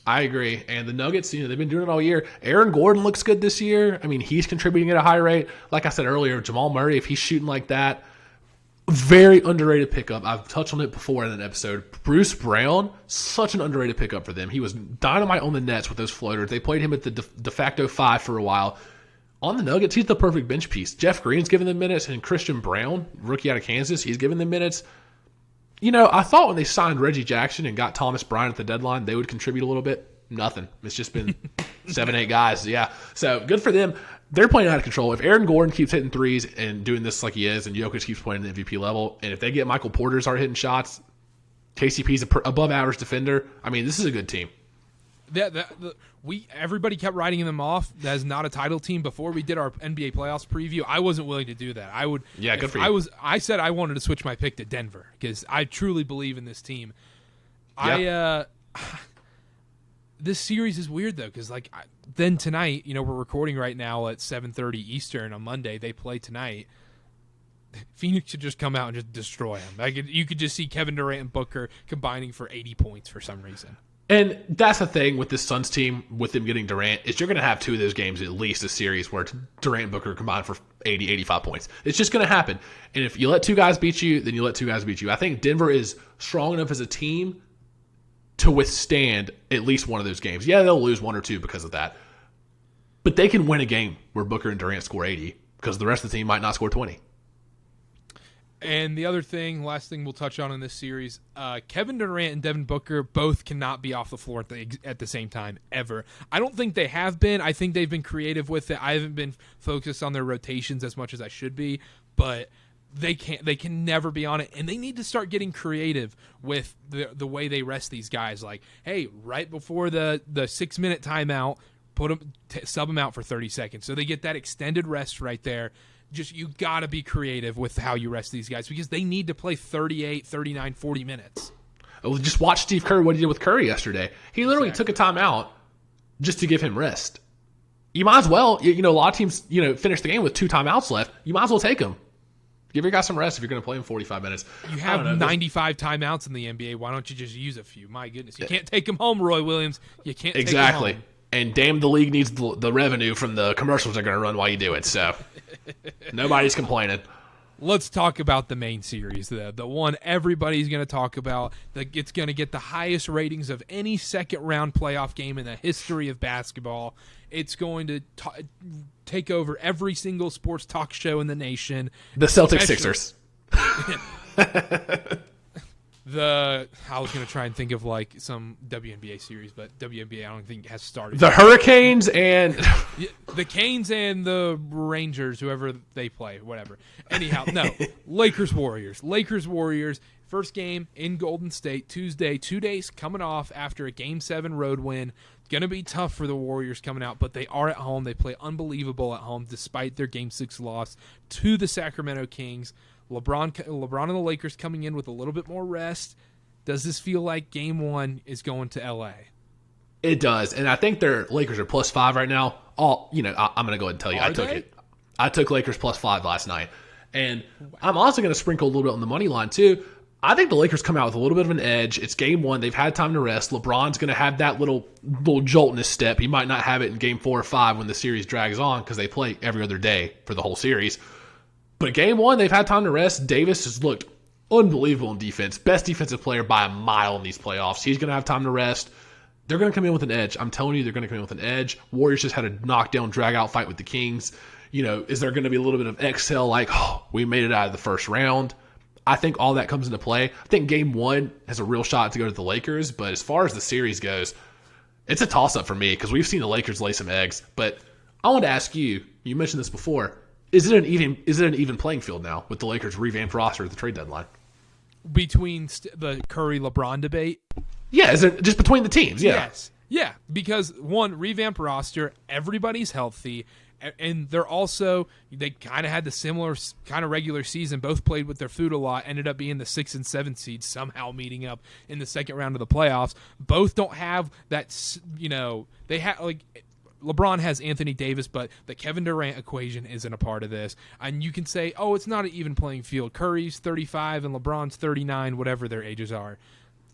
Speaker 2: I agree. And the Nuggets, they've been doing it all year. Aaron Gordon looks good this year. I mean, he's contributing at a high rate. Like I said earlier, Jamal Murray, if he's shooting like that, very underrated pickup. I've touched on it before in an episode. Bruce Brown, such an underrated pickup for them. He was dynamite on the Nets with those floaters. They played him at the de facto 5 for a while. On the Nuggets, he's the perfect bench piece. Jeff Green's giving them minutes, and Christian Brown, rookie out of Kansas, he's giving them minutes. I thought when they signed Reggie Jackson and got Thomas Bryant at the deadline, they would contribute a little bit. Nothing. It's just been 7, 8 guys. Yeah. So good for them. They're playing out of control. If Aaron Gordon keeps hitting threes and doing this like he is, and Jokic keeps playing at the MVP level, and if they get Michael Porter start hitting shots, KCP's above average defender. I mean, this is a good team.
Speaker 1: Everybody kept writing them off as not a title team before we did our NBA playoffs preview. I wasn't willing to do that. I would.
Speaker 2: Yeah, good for you.
Speaker 1: I said I wanted to switch my pick to Denver because I truly believe in this team.
Speaker 2: Yep.
Speaker 1: This series is weird though because then tonight, we're recording right now at 7:30 Eastern on Monday. They play tonight. Phoenix should just come out and just destroy them. You could just see Kevin Durant and Booker combining for 80 points for some reason.
Speaker 2: And that's the thing with this Suns team, with them getting Durant, is you're going to have 2 of those games at least, a series where Durant and Booker combine for 80, 85 points. It's just going to happen. And if you let 2 guys beat you, then you let 2 guys beat you. I think Denver is strong enough as a team to withstand at least one of those games. Yeah, they'll lose 1 or 2 because of that. But they can win a game where Booker and Durant score 80 because the rest of the team might not score 20.
Speaker 1: And the other thing, last thing we'll touch on in this series, Kevin Durant and Devin Booker both cannot be off the floor at the same time, ever. I don't think they have been. I think they've been creative with it. I haven't been focused on their rotations as much as I should be, but they can never be on it, and they need to start getting creative with the way they rest these guys. Like, hey, right before the 6-minute timeout, sub them out for 30 seconds. So they get that extended rest right there. Just you got to be creative with how you rest these guys because they need to play 38, 39, 40 minutes.
Speaker 2: Oh, just watch Steve Kerr, what he did with Curry yesterday. He literally took a timeout just to give him rest. You might as well, a lot of teams, finish the game with 2 timeouts left. You might as well take them. Give your guy some rest if you're going to play him 45 minutes.
Speaker 1: You have 95 timeouts in the NBA. Why don't you just use a few? My goodness. You can't take them home, Roy Williams. You can't take them home.
Speaker 2: And damn, the league needs the revenue from the commercials they're going to run while you do it. So nobody's complaining.
Speaker 1: Let's talk about the main series, the one everybody's going to talk about. It's going to get the highest ratings of any second-round playoff game in the history of basketball. It's going to take over every single sports talk show in the nation.
Speaker 2: The Celtics Sixers.
Speaker 1: I was going to try and think of some WNBA series, but WNBA I don't think has started.
Speaker 2: The Hurricanes and
Speaker 1: the Canes and the Rangers, whoever they play, whatever. Anyhow, no. Lakers Warriors. First game in Golden State Tuesday. 2 days coming off after a Game 7 road win. Going to be tough for the Warriors coming out, but they are at home. They play unbelievable at home despite their Game 6 loss to the Sacramento Kings. LeBron and the Lakers coming in with a little bit more rest. Does this feel like Game 1 is going to LA?
Speaker 2: It does, and I think their Lakers are +5 right now. I'm going to go ahead and tell you, I took Lakers +5 last night, and I'm also going to sprinkle a little bit on the money line too. I think the Lakers come out with a little bit of an edge. It's Game 1. They've had time to rest. LeBron's going to have that little jolt in his step. He might not have it in Game 4 or 5 when the series drags on because they play every other day for the whole series. But Game 1, they've had time to rest. Davis has looked unbelievable in defense. Best defensive player by a mile in these playoffs. He's going to have time to rest. They're going to come in with an edge. I'm telling you, they're going to come in with an edge. Warriors just had a knockdown, drag-out fight with the Kings. Is there going to be a little bit of exhale like, we made it out of the first round? I think all that comes into play. I think Game 1 has a real shot to go to the Lakers, but as far as the series goes, it's a toss-up for me because we've seen the Lakers lay some eggs. But I want to ask you, you mentioned this before, is it an even playing field now with the Lakers' revamped roster at the trade deadline?
Speaker 1: between the Curry-LeBron debate.
Speaker 2: Yeah, is it just between the teams? Yeah.
Speaker 1: Yes. Yeah, because one, revamped roster, everybody's healthy, and they kind of had the similar kind of regular season, both played with their food a lot, ended up being the 6 and 7 seeds, somehow meeting up in the second round of the playoffs. Both don't have that, they have, like, LeBron has Anthony Davis, but the Kevin Durant equation isn't a part of this. And you can say, oh, it's not an even playing field. Curry's 35 and LeBron's 39, whatever their ages are.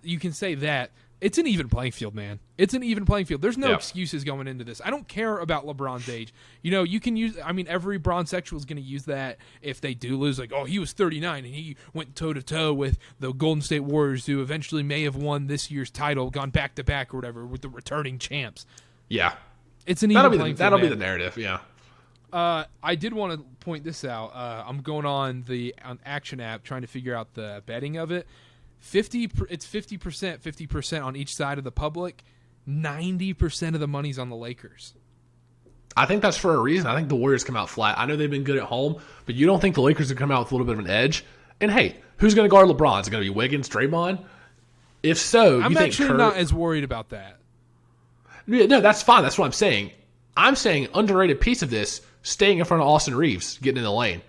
Speaker 1: You can say that. It's an even playing field, man. It's an even playing field. There's no excuses going into this. I don't care about LeBron's age. You can use, every bronsexual is going to use that if they do lose. Like, oh, he was 39 and he went toe-to-toe with the Golden State Warriors, who eventually may have won this year's title, gone back-to-back or whatever, with the returning champs.
Speaker 2: Yeah.
Speaker 1: It's an even playing field.
Speaker 2: That'll be the narrative, yeah.
Speaker 1: I did want to point this out. I'm going on Action app trying to figure out the betting of it. It's 50% on each side of the public. 90% of the money's on the Lakers.
Speaker 2: I think that's for a reason. I think the Warriors come out flat. I know they've been good at home, but you don't think the Lakers are come out with a little bit of an edge? And hey, who's going to guard LeBron? Is it going to be Wiggins, Draymond? If so,
Speaker 1: I'm actually not as worried about that.
Speaker 2: No, that's fine. That's what I'm saying. I'm saying underrated piece of this, staying in front of Austin Reeves, getting in the lane.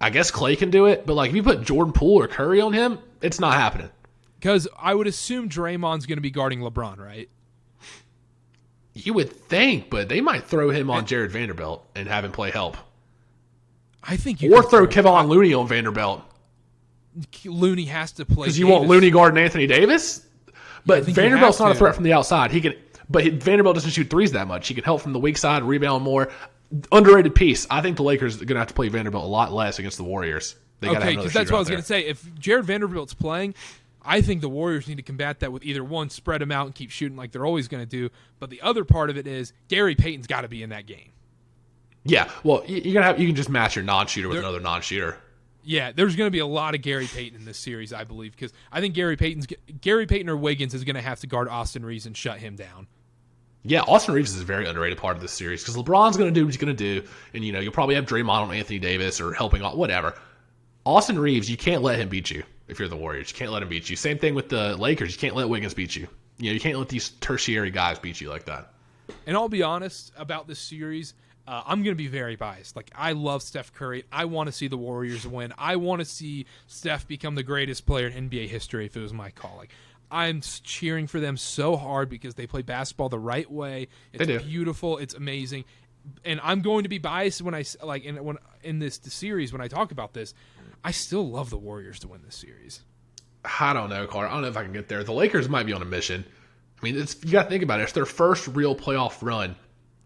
Speaker 2: I guess Clay can do it, but like if you put Jordan Poole or Curry on him, it's not happening.
Speaker 1: Because I would assume Draymond's going to be guarding LeBron, right?
Speaker 2: You would think, but they might throw him on Jared Vanderbilt and have him play help.
Speaker 1: I think
Speaker 2: or throw Kevon Looney on Vanderbilt.
Speaker 1: Looney has to play
Speaker 2: because you want Looney guarding Anthony Davis. But Vanderbilt's not a threat from the outside. But Vanderbilt doesn't shoot threes that much. He can help from the weak side, rebound more. Underrated piece. I think the Lakers are going to have to play Vanderbilt a lot less against the Warriors.
Speaker 1: Okay, because that's what I was going to say. If Jared Vanderbilt's playing, I think the Warriors need to combat that with either one, spread them out and keep shooting like they're always going to do. But the other part of it is Gary Payton's got to be in that game.
Speaker 2: Yeah, well, you can just match your non-shooter with another non-shooter.
Speaker 1: Yeah, there's going to be a lot of Gary Payton in this series, I believe, because I think Gary Payton or Wiggins is going to have to guard Austin Reeves and shut him down.
Speaker 2: Yeah, Austin Reeves is a very underrated part of this series because LeBron's going to do what he's going to do, and you'll probably have Draymond on Anthony Davis or helping out, whatever. Austin Reeves, you can't let him beat you if you're the Warriors. You can't let him beat you. Same thing with the Lakers. You can't let Wiggins beat you. You can't let these tertiary guys beat you like that.
Speaker 1: And I'll be honest about this series. I'm going to be very biased. Like, I love Steph Curry. I want to see the Warriors win. I want to see Steph become the greatest player in NBA history if it was my call. Like, I'm cheering for them so hard because they play basketball the right way. It's beautiful. It's amazing. And I'm going to be biased when in this series when I talk about this. I still love the Warriors to win this series.
Speaker 2: I don't know, Carter. I don't know if I can get there. The Lakers might be on a mission. I mean, you got to think about it. It's their first real playoff run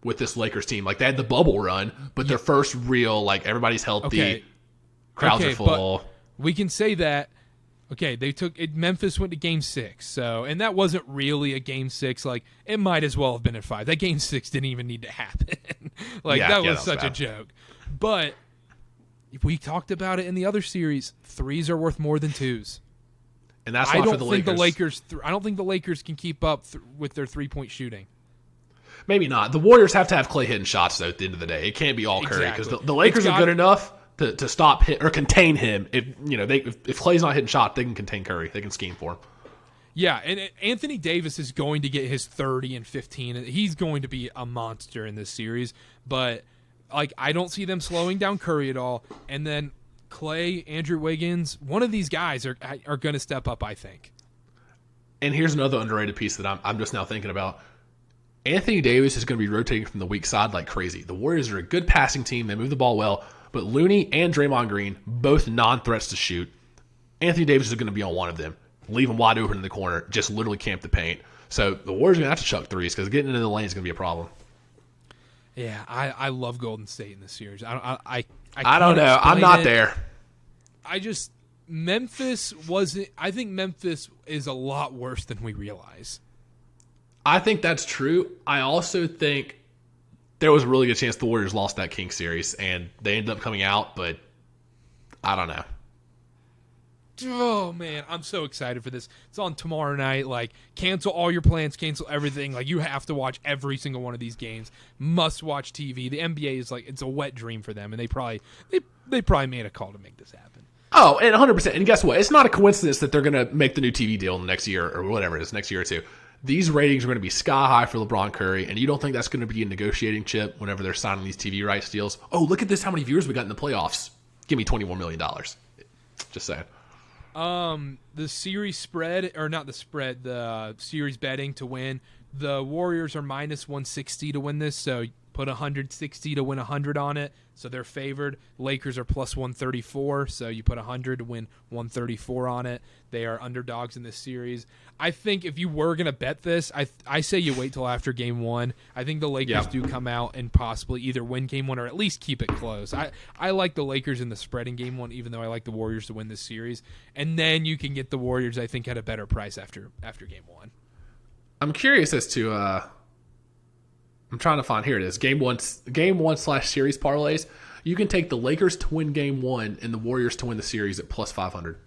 Speaker 2: with this Lakers team. Like, they had the bubble run, but their first real, like, everybody's healthy, crowds are full.
Speaker 1: But we can say that. Okay, Memphis went to Game 6, and that wasn't really a Game 6. Like, it might as well have been at 5. That Game 6 didn't even need to happen. That was such a joke. But we talked about it in the other series. Threes are worth more than twos.
Speaker 2: And that's not for the Lakers.
Speaker 1: I don't think the Lakers can keep up with their three-point shooting. Maybe
Speaker 2: not. The Warriors have to have Clay hitting shots, though, at the end of the day. It can't be all Curry because the Lakers are good enough to stop him or contain him. If Clay's not hitting shots, they can contain Curry. They can scheme for him.
Speaker 1: Yeah, and Anthony Davis is going to get his 30 and 15. He's going to be a monster in this series. But I don't see them slowing down Curry at all. And then Clay, Andrew Wiggins, one of these guys are going to step up, I think.
Speaker 2: And here's another underrated piece that I'm just now thinking about. Anthony Davis is going to be rotating from the weak side like crazy. The Warriors are a good passing team. They move the ball well. But Looney and Draymond Green, both non-threats to shoot. Anthony Davis is going to be on one of them. Leave him wide open in the corner. Just literally camp the paint. So the Warriors are going to have to chuck threes because getting into the lane is going to be a problem.
Speaker 1: Yeah, I love Golden State in this series. I
Speaker 2: don't know. I'm not there.
Speaker 1: Memphis wasn't. I think Memphis is a lot worse than we realize.
Speaker 2: I think that's true. I also think there was a really good chance the Warriors lost that Kings series, and they ended up coming out, but I don't know.
Speaker 1: Oh, man, I'm so excited for this. It's on tomorrow night. Cancel all your plans, cancel everything. You have to watch every single one of these games. Must-watch TV. The NBA is it's a wet dream for them, and they probably made a call to make this happen.
Speaker 2: Oh, and 100%. And guess what? It's not a coincidence that they're going to make the new TV deal in the next year or whatever it is, next year or two. These ratings are going to be sky high for LeBron Curry, and you don't think that's going to be a negotiating chip whenever they're signing these TV rights deals? Oh, look at this, how many viewers we got in the playoffs. Give me $21 million. Just saying.
Speaker 1: The series spread, or not the spread, the series betting to win. The Warriors are minus 160 to win this, so put 160 to win 100 on it, so they're favored. Lakers are plus 134, so you put 100 to win 134 on it. They are underdogs in this series. I think if you were going to bet this, I say you wait till after Game 1. I think the Lakers do come out and possibly either win Game 1 or at least keep it close. I like the Lakers in the spread in Game 1, even though I like the Warriors to win this series. And then you can get the Warriors, I think, at a better price after Game 1.
Speaker 2: I'm curious as to I'm trying to find, here it is, Game 1 / series parlays. You can take the Lakers to win Game 1 and the Warriors to win the series at plus 500.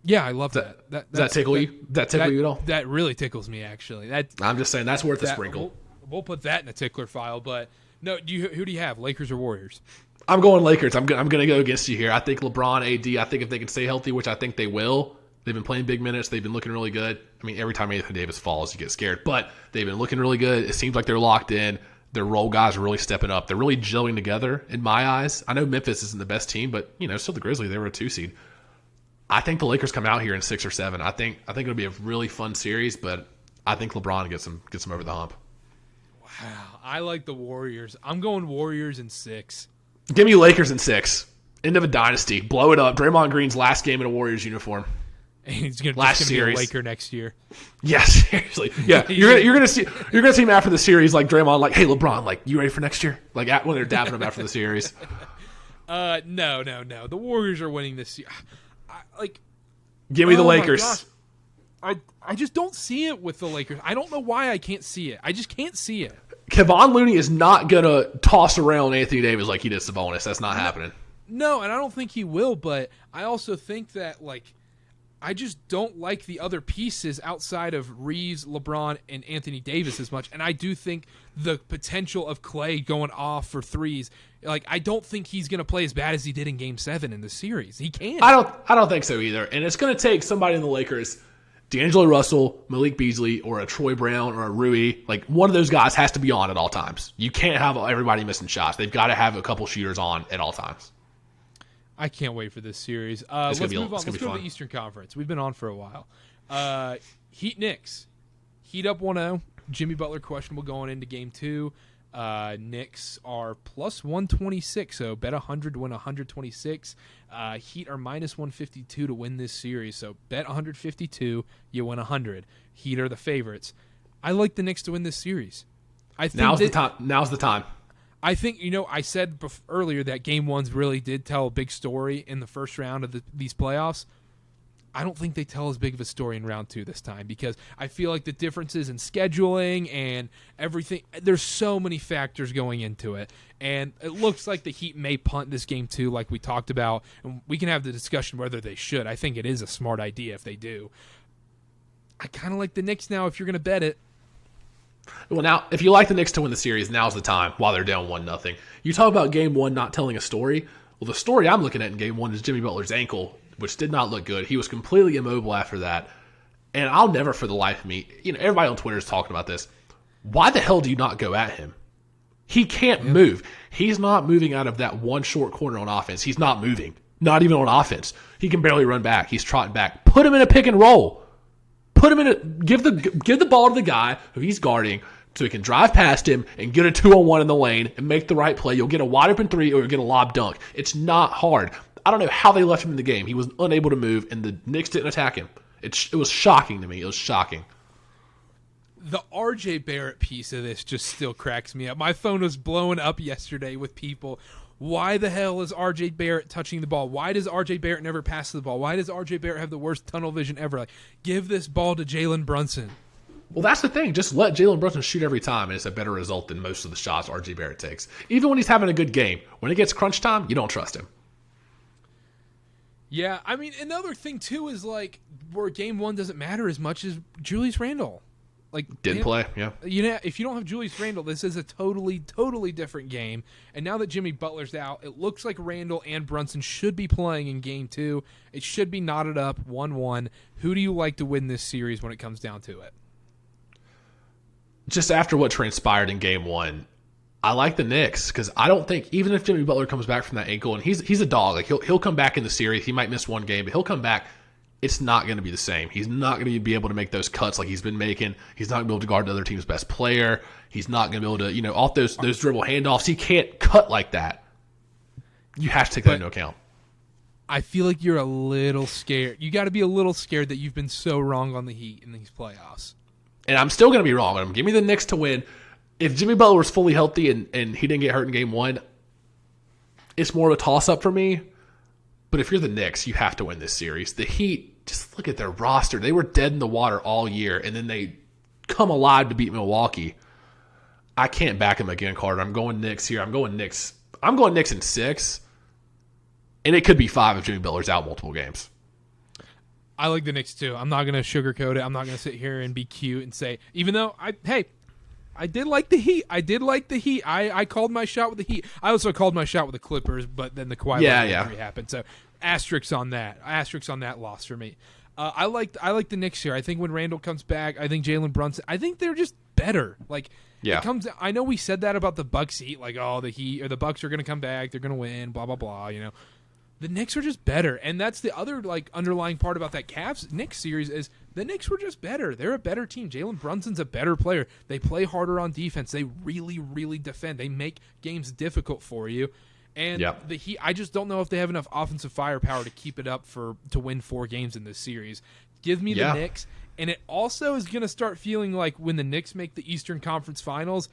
Speaker 1: Yeah, I love that.
Speaker 2: Does that tickle you? Does that tickle you at all?
Speaker 1: That really tickles me, actually.
Speaker 2: I'm just saying that's worth a sprinkle.
Speaker 1: We'll put that in a tickler file. But no, who do you have, Lakers or Warriors?
Speaker 2: I'm going Lakers. I'm going to go against you here. I think LeBron, AD, I think if they can stay healthy, which I think they will, they've been playing big minutes. They've been looking really good. I mean, every time Anthony Davis falls, you get scared. But they've been looking really good. It seems like they're locked in. Their role guys are really stepping up. They're really gelling together in my eyes. I know Memphis isn't the best team, but, still the Grizzlies, they were a 2 seed. I think the Lakers come out here in 6 or 7. I think it'll be a really fun series, but I think LeBron gets them over the hump.
Speaker 1: Wow, I like the Warriors. I'm going Warriors in 6.
Speaker 2: Give me Lakers in 6. End of a dynasty. Blow it up. Draymond Green's last game in a Warriors uniform.
Speaker 1: And he's going to be a Laker next year.
Speaker 2: Yeah, seriously. Yeah, you're gonna see him after the series, like Draymond, like, hey LeBron, like, you ready for next year? Like when they're dapping him after the series.
Speaker 1: No. The Warriors are winning this year.
Speaker 2: Give me the Lakers.
Speaker 1: I just don't see it with the Lakers. I don't know why I can't see it. I just can't see it.
Speaker 2: Kevon Looney is not gonna toss around Anthony Davis like he did Sabonis. That's not happening.
Speaker 1: No, and I don't think he will. But I also think that I just don't like the other pieces outside of Reeves, LeBron, and Anthony Davis as much. And I do think the potential of Clay going off for threes, I don't think he's going to play as bad as he did in Game 7 in the series. He can't.
Speaker 2: I don't think so either. And it's going to take somebody in the Lakers, D'Angelo Russell, Malik Beasley, or a Troy Brown or a Rui. One of those guys has to be on at all times. You can't have everybody missing shots. They've got to have a couple shooters on at all times.
Speaker 1: I can't wait for this series. Let's move on. Let's go to the Eastern Conference. We've been on for a while. Heat Knicks. Heat up 1-0. Jimmy Butler questionable going into Game 2. Knicks are plus 126, so bet 100 to win 126. Heat are minus 152 to win this series, so bet 152, you win 100. Heat are the favorites. I like the Knicks to win this series. I think
Speaker 2: Now's the time.
Speaker 1: I think, I said earlier that Game 1s really did tell a big story in the first round of these playoffs. I don't think they tell as big of a story in round 2 this time because I feel like the differences in scheduling and everything, there's so many factors going into it. And it looks like the Heat may punt this Game 2 like we talked about. And we can have the discussion whether they should. I think it is a smart idea if they do. I kind of like the Knicks now if you're going to bet it.
Speaker 2: Well, now, if you like the Knicks to win the series, now's the time while they're down 1-0. You talk about Game 1 not telling a story. Well, the story I'm looking at in Game 1 is Jimmy Butler's ankle, which did not look good. He was completely immobile after that. And I'll never for the life of me, everybody on Twitter is talking about this. Why the hell do you not go at him? He can't move. He's not moving out of that one short corner on offense. He's not moving. Not even on offense. He can barely run back. He's trotting back. Put him in a pick and roll. Put him in give the ball to the guy who he's guarding so he can drive past him and get a 2-on-1 in the lane and make the right play. You'll get a wide open 3 or you'll get a lob dunk. It's not hard. I don't know how they left him in the game. He was unable to move, and the Knicks didn't attack him. It was shocking to me. It was shocking.
Speaker 1: The RJ Barrett piece of this just still cracks me up. My phone was blowing up yesterday with people. Why the hell is RJ Barrett touching the ball? Why does RJ Barrett never pass the ball? Why does RJ Barrett have the worst tunnel vision ever? Give this ball to Jalen Brunson.
Speaker 2: Well, that's the thing. Just let Jalen Brunson shoot every time, and it's a better result than most of the shots RJ Barrett takes. Even when he's having a good game. When it gets crunch time, you don't trust him.
Speaker 1: Yeah, I mean, another thing, too, is where Game 1 doesn't matter as much as Julius Randle. Like
Speaker 2: Didn't play, yeah.
Speaker 1: If you don't have Julius Randle, this is a totally, totally different game. And now that Jimmy Butler's out, it looks like Randle and Brunson should be playing in Game 2. It should be knotted up 1-1. Who do you like to win this series when it comes down to it?
Speaker 2: Just after what transpired in Game 1, I like the Knicks because I don't think, even if Jimmy Butler comes back from that ankle, and he's a dog, like he'll come back in the series. He might miss one game, but he'll come back. It's not going to be the same. He's not going to be able to make those cuts like he's been making. He's not going to be able to guard the other team's best player. He's not going to be able to, off those dribble handoffs. He can't cut like that. You have to take that into account.
Speaker 1: I feel like you're a little scared. You got to be a little scared that you've been so wrong on the Heat in these playoffs.
Speaker 2: And I'm still going to be wrong on him. Give me the Knicks to win. If Jimmy Butler was fully healthy and he didn't get hurt in Game 1, it's more of a toss-up for me. But if you're the Knicks, you have to win this series. The Heat, just look at their roster. They were dead in the water all year, and then they come alive to beat Milwaukee. I can't back them again, Carter. I'm going Knicks here. I'm going Knicks in 6, and it could be 5 if Jimmy Butler's out multiple games.
Speaker 1: I like the Knicks too. I'm not going to sugarcoat it. I'm not going to sit here and be cute and say, even though I did like the Heat. I called my shot with the Heat. I also called my shot with the Clippers, but then the Kawhi injury happened. So asterisks on that loss for me. I like the Knicks here. I think when Randall comes back, I think Jalen Brunson. I think they're just better. It comes. I know we said that about the Bucks Heat, the Heat or the Bucks are going to come back. They're going to win. Blah blah blah. The Knicks are just better, and that's the other underlying part about that Cavs-Knicks series is the Knicks were just better. They're a better team. Jalen Brunson's a better player. They play harder on defense. They really, really defend. They make games difficult for you. And the Heat, I just don't know if they have enough offensive firepower to keep it up to win 4 games in this series. Give me the Knicks, and it also is going to start feeling like when the Knicks make the Eastern Conference Finals.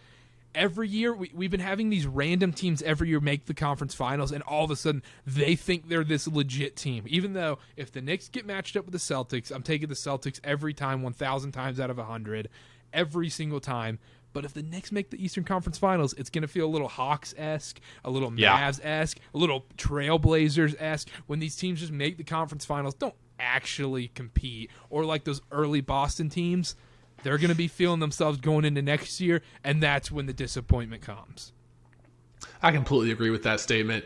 Speaker 1: Every year, we've been having these random teams every year make the conference finals, and all of a sudden, they think they're this legit team. Even though, if the Knicks get matched up with the Celtics, I'm taking the Celtics every time, 1,000 times out of 100, every single time. But if the Knicks make the Eastern Conference Finals, it's going to feel a little Hawks-esque, a little Mavs-esque, a little Trailblazers-esque. When these teams just make the conference finals, don't actually compete. Or like those early Boston teams. They're going to be feeling themselves going into next year, and that's when the disappointment comes.
Speaker 2: I completely agree with that statement.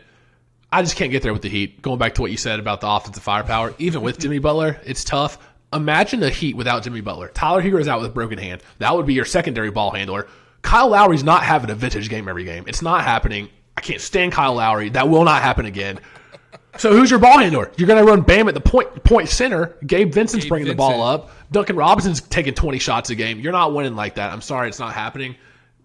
Speaker 2: I just can't get there with the Heat. Going back to what you said about the offensive firepower, even with Jimmy Butler, it's tough. Imagine the Heat without Jimmy Butler. Tyler Hero is out with a broken hand. That would be your secondary ball handler. Kyle Lowry's not having a vintage game every game. It's not happening. I can't stand Kyle Lowry. That will not happen again. So who's your ball handler? You're going to run Bam at the point center. Gabe Vincent's bringing the ball up. Duncan Robinson's taking 20 shots a game. You're not winning like that. I'm sorry, it's not happening.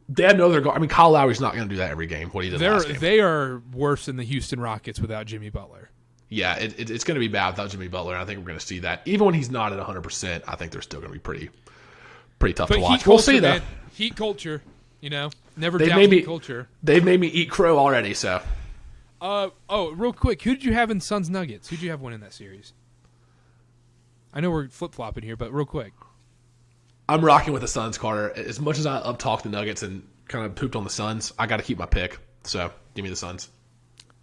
Speaker 2: They have no other guard. I mean, Kyle Lowry's not going to do that every game. What he did last game.
Speaker 1: They are worse than the Houston Rockets without Jimmy Butler.
Speaker 2: Yeah, it's going to be bad without Jimmy Butler. And I think we're going to see that. Even when he's not at 100%, I think they're still going to be pretty tough to watch. We'll see, though.
Speaker 1: Heat culture, never doubt Heat culture.
Speaker 2: They've made me eat crow already, so.
Speaker 1: Real quick, who did you have in Suns Nuggets? Who did you have winning that series? I know we're flip-flopping here, but real quick.
Speaker 2: I'm rocking with the Suns, Carter. As much as I up-talked the Nuggets and kind of pooped on the Suns, I got to keep my pick. So, give me the Suns.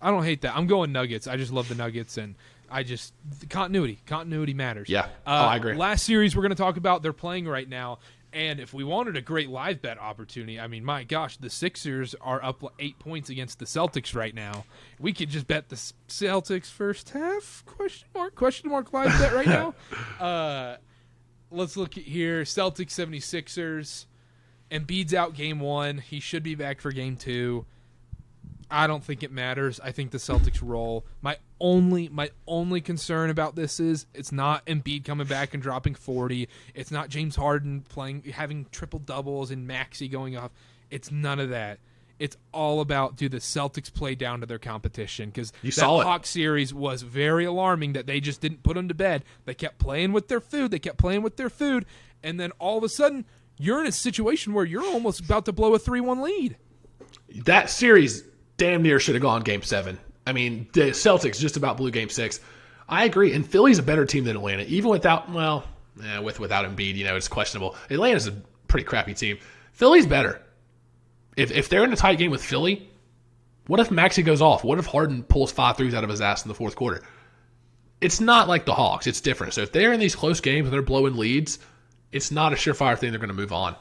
Speaker 1: I don't hate that. I'm going Nuggets. I just love the Nuggets, and continuity. Continuity matters.
Speaker 2: Yeah, I agree.
Speaker 1: Last series we're going to talk about, they're playing right now. And if we wanted a great live bet opportunity, I mean, my gosh, the Sixers are up 8 points against the Celtics right now. We could just bet the Celtics first half? Question mark live bet right now. Let's look at here. Celtics 76ers. Embiid's out game 1. He should be back for game 2. I don't think it matters. I think the Celtics roll. My only concern about this is it's not Embiid coming back and dropping 40. It's not James Harden having triple doubles and Maxey going off. It's none of that. It's all about, do the Celtics play down to their competition? Because that Hawks series was very alarming that they just didn't put them to bed. They kept playing with their food. And then all of a sudden, you're in a situation where you're almost about to blow a 3-1 lead.
Speaker 2: That series damn near should have gone Game 7. I mean, the Celtics just about blew Game 6. I agree, and Philly's a better team than Atlanta, even without Embiid. It's questionable. Atlanta's a pretty crappy team. Philly's better. If they're in a tight game with Philly, what if Maxey goes off? What if Harden pulls 5 threes out of his ass in the fourth quarter? It's not like the Hawks. It's different. So if they're in these close games and they're blowing leads, it's not a surefire thing they're going to move on.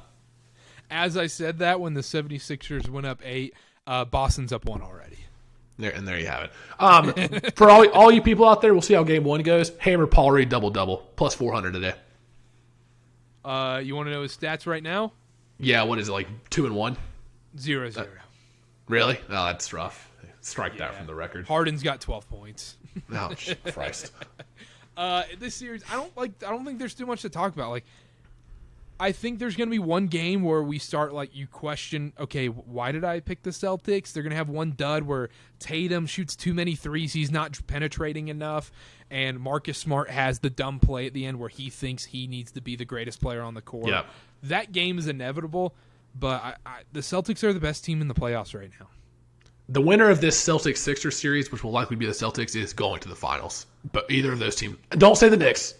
Speaker 1: As I said that, when the 76ers went up 8, Boston's up 1 already.
Speaker 2: There you have it. For all you people out there, we'll see how game 1 goes. Hammer Paul Reed double-double, plus 400 today.
Speaker 1: You want to know his stats right now?
Speaker 2: Yeah, what is it, like 2-1?
Speaker 1: 0-0.
Speaker 2: Really? No, that's rough. Strike that from the record.
Speaker 1: Harden's got 12 points.
Speaker 2: Oh, Christ.
Speaker 1: This series, I don't think there's too much to talk about. Like, I think there's going to be one game where we start, like, you question, okay, why did I pick the Celtics? They're going to have one dud where Tatum shoots too many threes. He's not penetrating enough. And Marcus Smart has the dumb play at the end where he thinks he needs to be the greatest player on the court.
Speaker 2: Yep.
Speaker 1: That game is inevitable, but the Celtics are the best team in the playoffs right now.
Speaker 2: The winner of this Celtics-Sixers series, which will likely be the Celtics, is going to the finals. But either of those teams. Don't say the Knicks.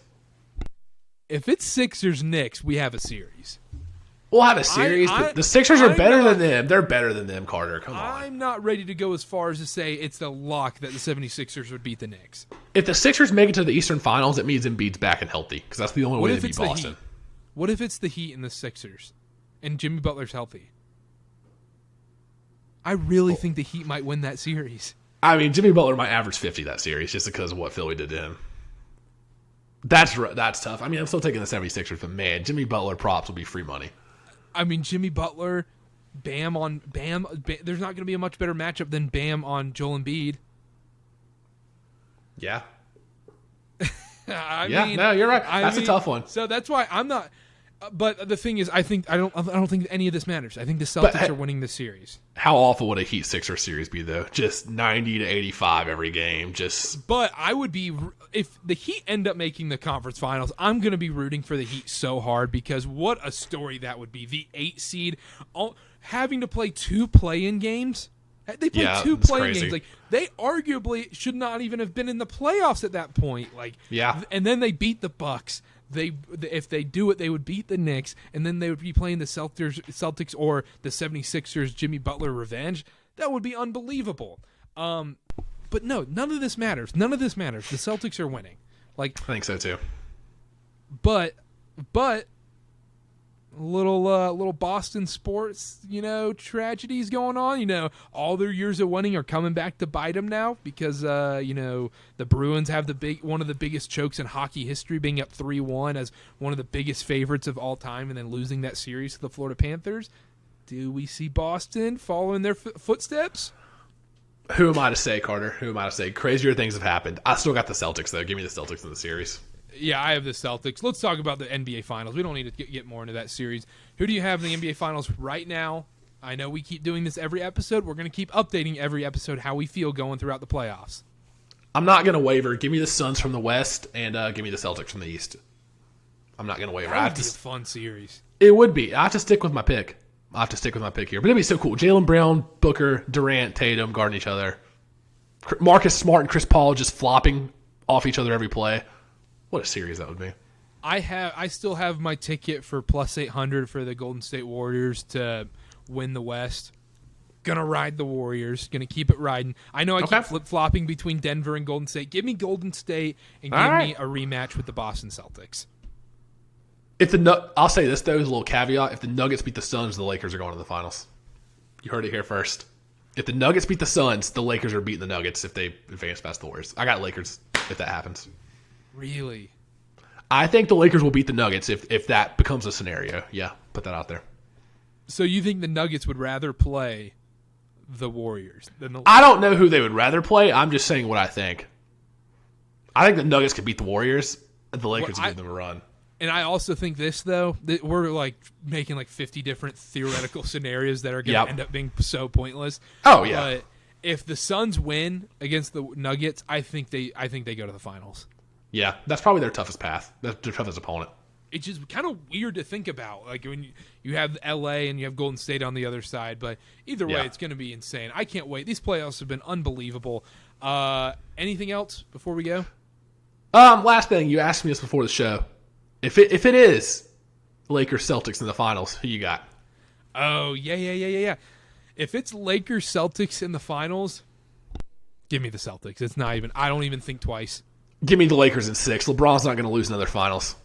Speaker 1: If it's Sixers-Knicks, we have a series.
Speaker 2: We'll have a series, but the Sixers are better than them. They're better than them, Carter. Come on.
Speaker 1: I'm not ready to go as far as to say it's the lock that the 76ers would beat the Knicks.
Speaker 2: If the Sixers make it to the Eastern Finals, it means Embiid's back and healthy, because that's the only way to beat Boston.
Speaker 1: What if it's the Heat and the Sixers, and Jimmy Butler's healthy? I really think the Heat might win that series.
Speaker 2: I mean, Jimmy Butler might average 50 that series just because of what Philly did to him. That's tough. I mean, I'm still taking the 76ers, but man, Jimmy Butler props will be free money.
Speaker 1: I mean, Jimmy Butler, Bam on Bam. There's not going to be a much better matchup than Bam on Joel Embiid.
Speaker 2: Yeah.
Speaker 1: I mean,
Speaker 2: no, you're right. That's a tough one.
Speaker 1: So that's why I'm not. But the thing is, I don't think any of this matters. I think the Celtics are winning this series.
Speaker 2: How awful would a Heat Sixers series be, though? Just 90 to 85 every game.
Speaker 1: But I would be, if the Heat end up making the conference finals, I'm going to be rooting for the Heat so hard, because what a story that would be. The 8 seed having to play 2 play-in games. They played 2 play-in games. Like, they arguably should not even have been in the playoffs at that point. Like, and then they beat the Bucks. If they do it, they would beat the Knicks, and then they would be playing the Celtics or the 76ers Jimmy Butler revenge. That would be unbelievable. But no, none of this matters. None of this matters. The Celtics are winning. Like,
Speaker 2: I think so too.
Speaker 1: But little Boston sports, tragedies going on. All their years of winning are coming back to bite them now, because the Bruins have one of the biggest chokes in hockey history, being up 3-1 as one of the biggest favorites of all time, and then losing that series to the Florida Panthers. Do we see Boston follow in their footsteps?
Speaker 2: Who am I to say, Carter? Who am I to say? Crazier things have happened. I still got the Celtics, though. Give me the Celtics in the series.
Speaker 1: Yeah, I have the Celtics. Let's talk about the NBA Finals. We don't need to get more into that series. Who do you have in the NBA Finals right now? I know we keep doing this every episode. We're going to keep updating every episode how we feel going throughout the playoffs.
Speaker 2: I'm not going to waver. Give me the Suns from the West, and give me the Celtics from the East. I'm not going to waver.
Speaker 1: That would be a fun series.
Speaker 2: It would be. I have to stick with my pick. Here. But it'd be so cool. Jaylen Brown, Booker, Durant, Tatum guarding each other. Marcus Smart and Chris Paul just flopping off each other every play. What a series that would be.
Speaker 1: I still have my ticket for plus 800 for the Golden State Warriors to win the West. Gonna ride the Warriors. Gonna keep it riding. I know I keep flip-flopping between Denver and Golden State. Give me Golden State and give me a rematch with the Boston Celtics.
Speaker 2: I'll say this, though, as a little caveat. If the Nuggets beat the Suns, the Lakers are going to the finals. You heard it here first. If the Nuggets beat the Suns, the Lakers are beating the Nuggets if they advance past the Warriors. I got Lakers if that happens.
Speaker 1: Really?
Speaker 2: I think the Lakers will beat the Nuggets if that becomes a scenario. Yeah, put that out there.
Speaker 1: So you think the Nuggets would rather play the Warriors than the Lakers?
Speaker 2: I don't know who they would rather play. I'm just saying what I think. I think the Nuggets could beat the Warriors, and the Lakers would give them a run.
Speaker 1: And I also think this, though, that we're like making like 50 different theoretical scenarios that are going to end up being so pointless.
Speaker 2: Oh, yeah.
Speaker 1: But if the Suns win against the Nuggets, I think they go to the finals.
Speaker 2: Yeah, that's probably their toughest path. That's their toughest opponent.
Speaker 1: It's just kind of weird to think about. Like when you have LA and you have Golden State on the other side. But either way, it's going to be insane. I can't wait. These playoffs have been unbelievable. Anything else before we go?
Speaker 2: Last thing, you asked me this before the show. If it is Lakers Celtics in the finals, who you got?
Speaker 1: Oh, yeah. If it's Lakers Celtics in the finals, give me the Celtics. It's not even. I don't even think twice.
Speaker 2: Give me the Lakers in 6. LeBron's not going to lose another finals.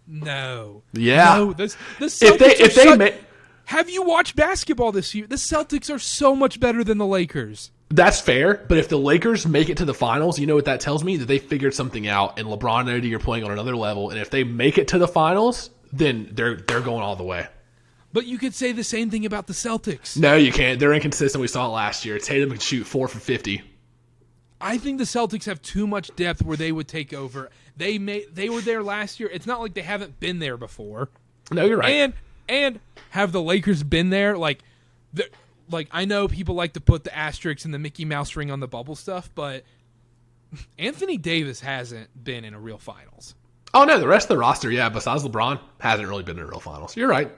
Speaker 1: No.
Speaker 2: Yeah.
Speaker 1: No. The Celtics
Speaker 2: if they
Speaker 1: have you watched basketball this year? The Celtics are so much better than the Lakers.
Speaker 2: That's fair, but if the Lakers make it to the finals, you know what that tells me? That they figured something out, and LeBron and AD are playing on another level. And if they make it to the finals, then they're going all the way.
Speaker 1: But you could say the same thing about the Celtics.
Speaker 2: No, you can't. They're inconsistent. We saw it last year. Tatum could shoot 4 for 50.
Speaker 1: I think the Celtics have too much depth where they would take over. They were there last year. It's not like they haven't been there before.
Speaker 2: No, you're right.
Speaker 1: And have the Lakers been there? Like I know people like to put the asterisks and the Mickey Mouse ring on the bubble stuff, but Anthony Davis hasn't been in a real finals.
Speaker 2: Oh, no, the rest of the roster, yeah, besides LeBron, hasn't really been in a real finals. You're right.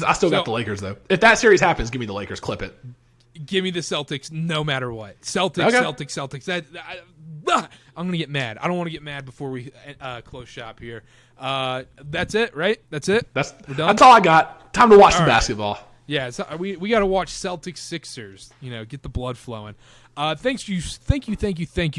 Speaker 2: I still got the Lakers, though. If that series happens, give me the Lakers. Clip it.
Speaker 1: Give me the Celtics no matter what. Celtics. I'm going to get mad. I don't want to get mad before we close shop here. That's it, right? That's it? We're done?
Speaker 2: That's all I got. Time to watch some basketball.
Speaker 1: Yeah, so we got to watch Celtics Sixers. Get the blood flowing. Thank you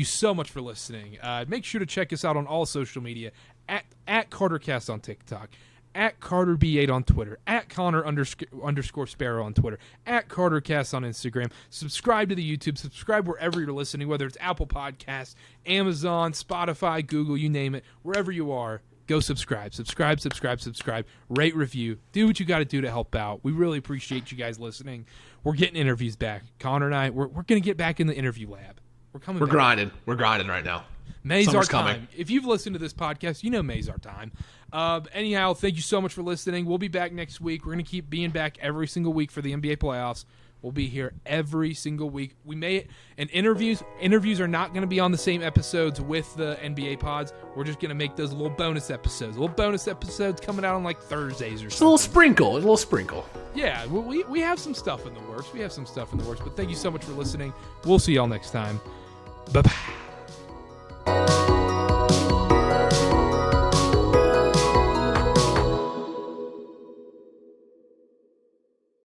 Speaker 1: so much for listening. Make sure to check us out on all social media at CarterCast on TikTok, at CarterB8 on Twitter, at Connor underscore Sparrow on Twitter, at CarterCast on Instagram. Subscribe to the YouTube. Subscribe wherever you're listening, whether it's Apple Podcasts, Amazon, Spotify, Google, you name it. Wherever you are, go subscribe. Subscribe. Rate, review. Do what you got to do to help out. We really appreciate you guys listening. We're getting interviews back. Connor and I, we're going to get back in the interview lab. We're
Speaker 2: grinding. We're grinding right now.
Speaker 1: May's
Speaker 2: Summer's
Speaker 1: our time.
Speaker 2: coming.
Speaker 1: If you've listened to this podcast, you know May's our time. Anyhow, thank you so much for listening. We'll be back next week. We're going to keep being back every single week for the NBA playoffs. We'll be here every single week. Interviews are not going to be on the same episodes with the NBA pods. We're just going to make those little bonus episodes. Little bonus episodes coming out on like Thursdays or something.
Speaker 2: It's a little sprinkle.
Speaker 1: Yeah, we have some stuff in the works. But thank you so much for listening. We'll see y'all next time. Bye-bye.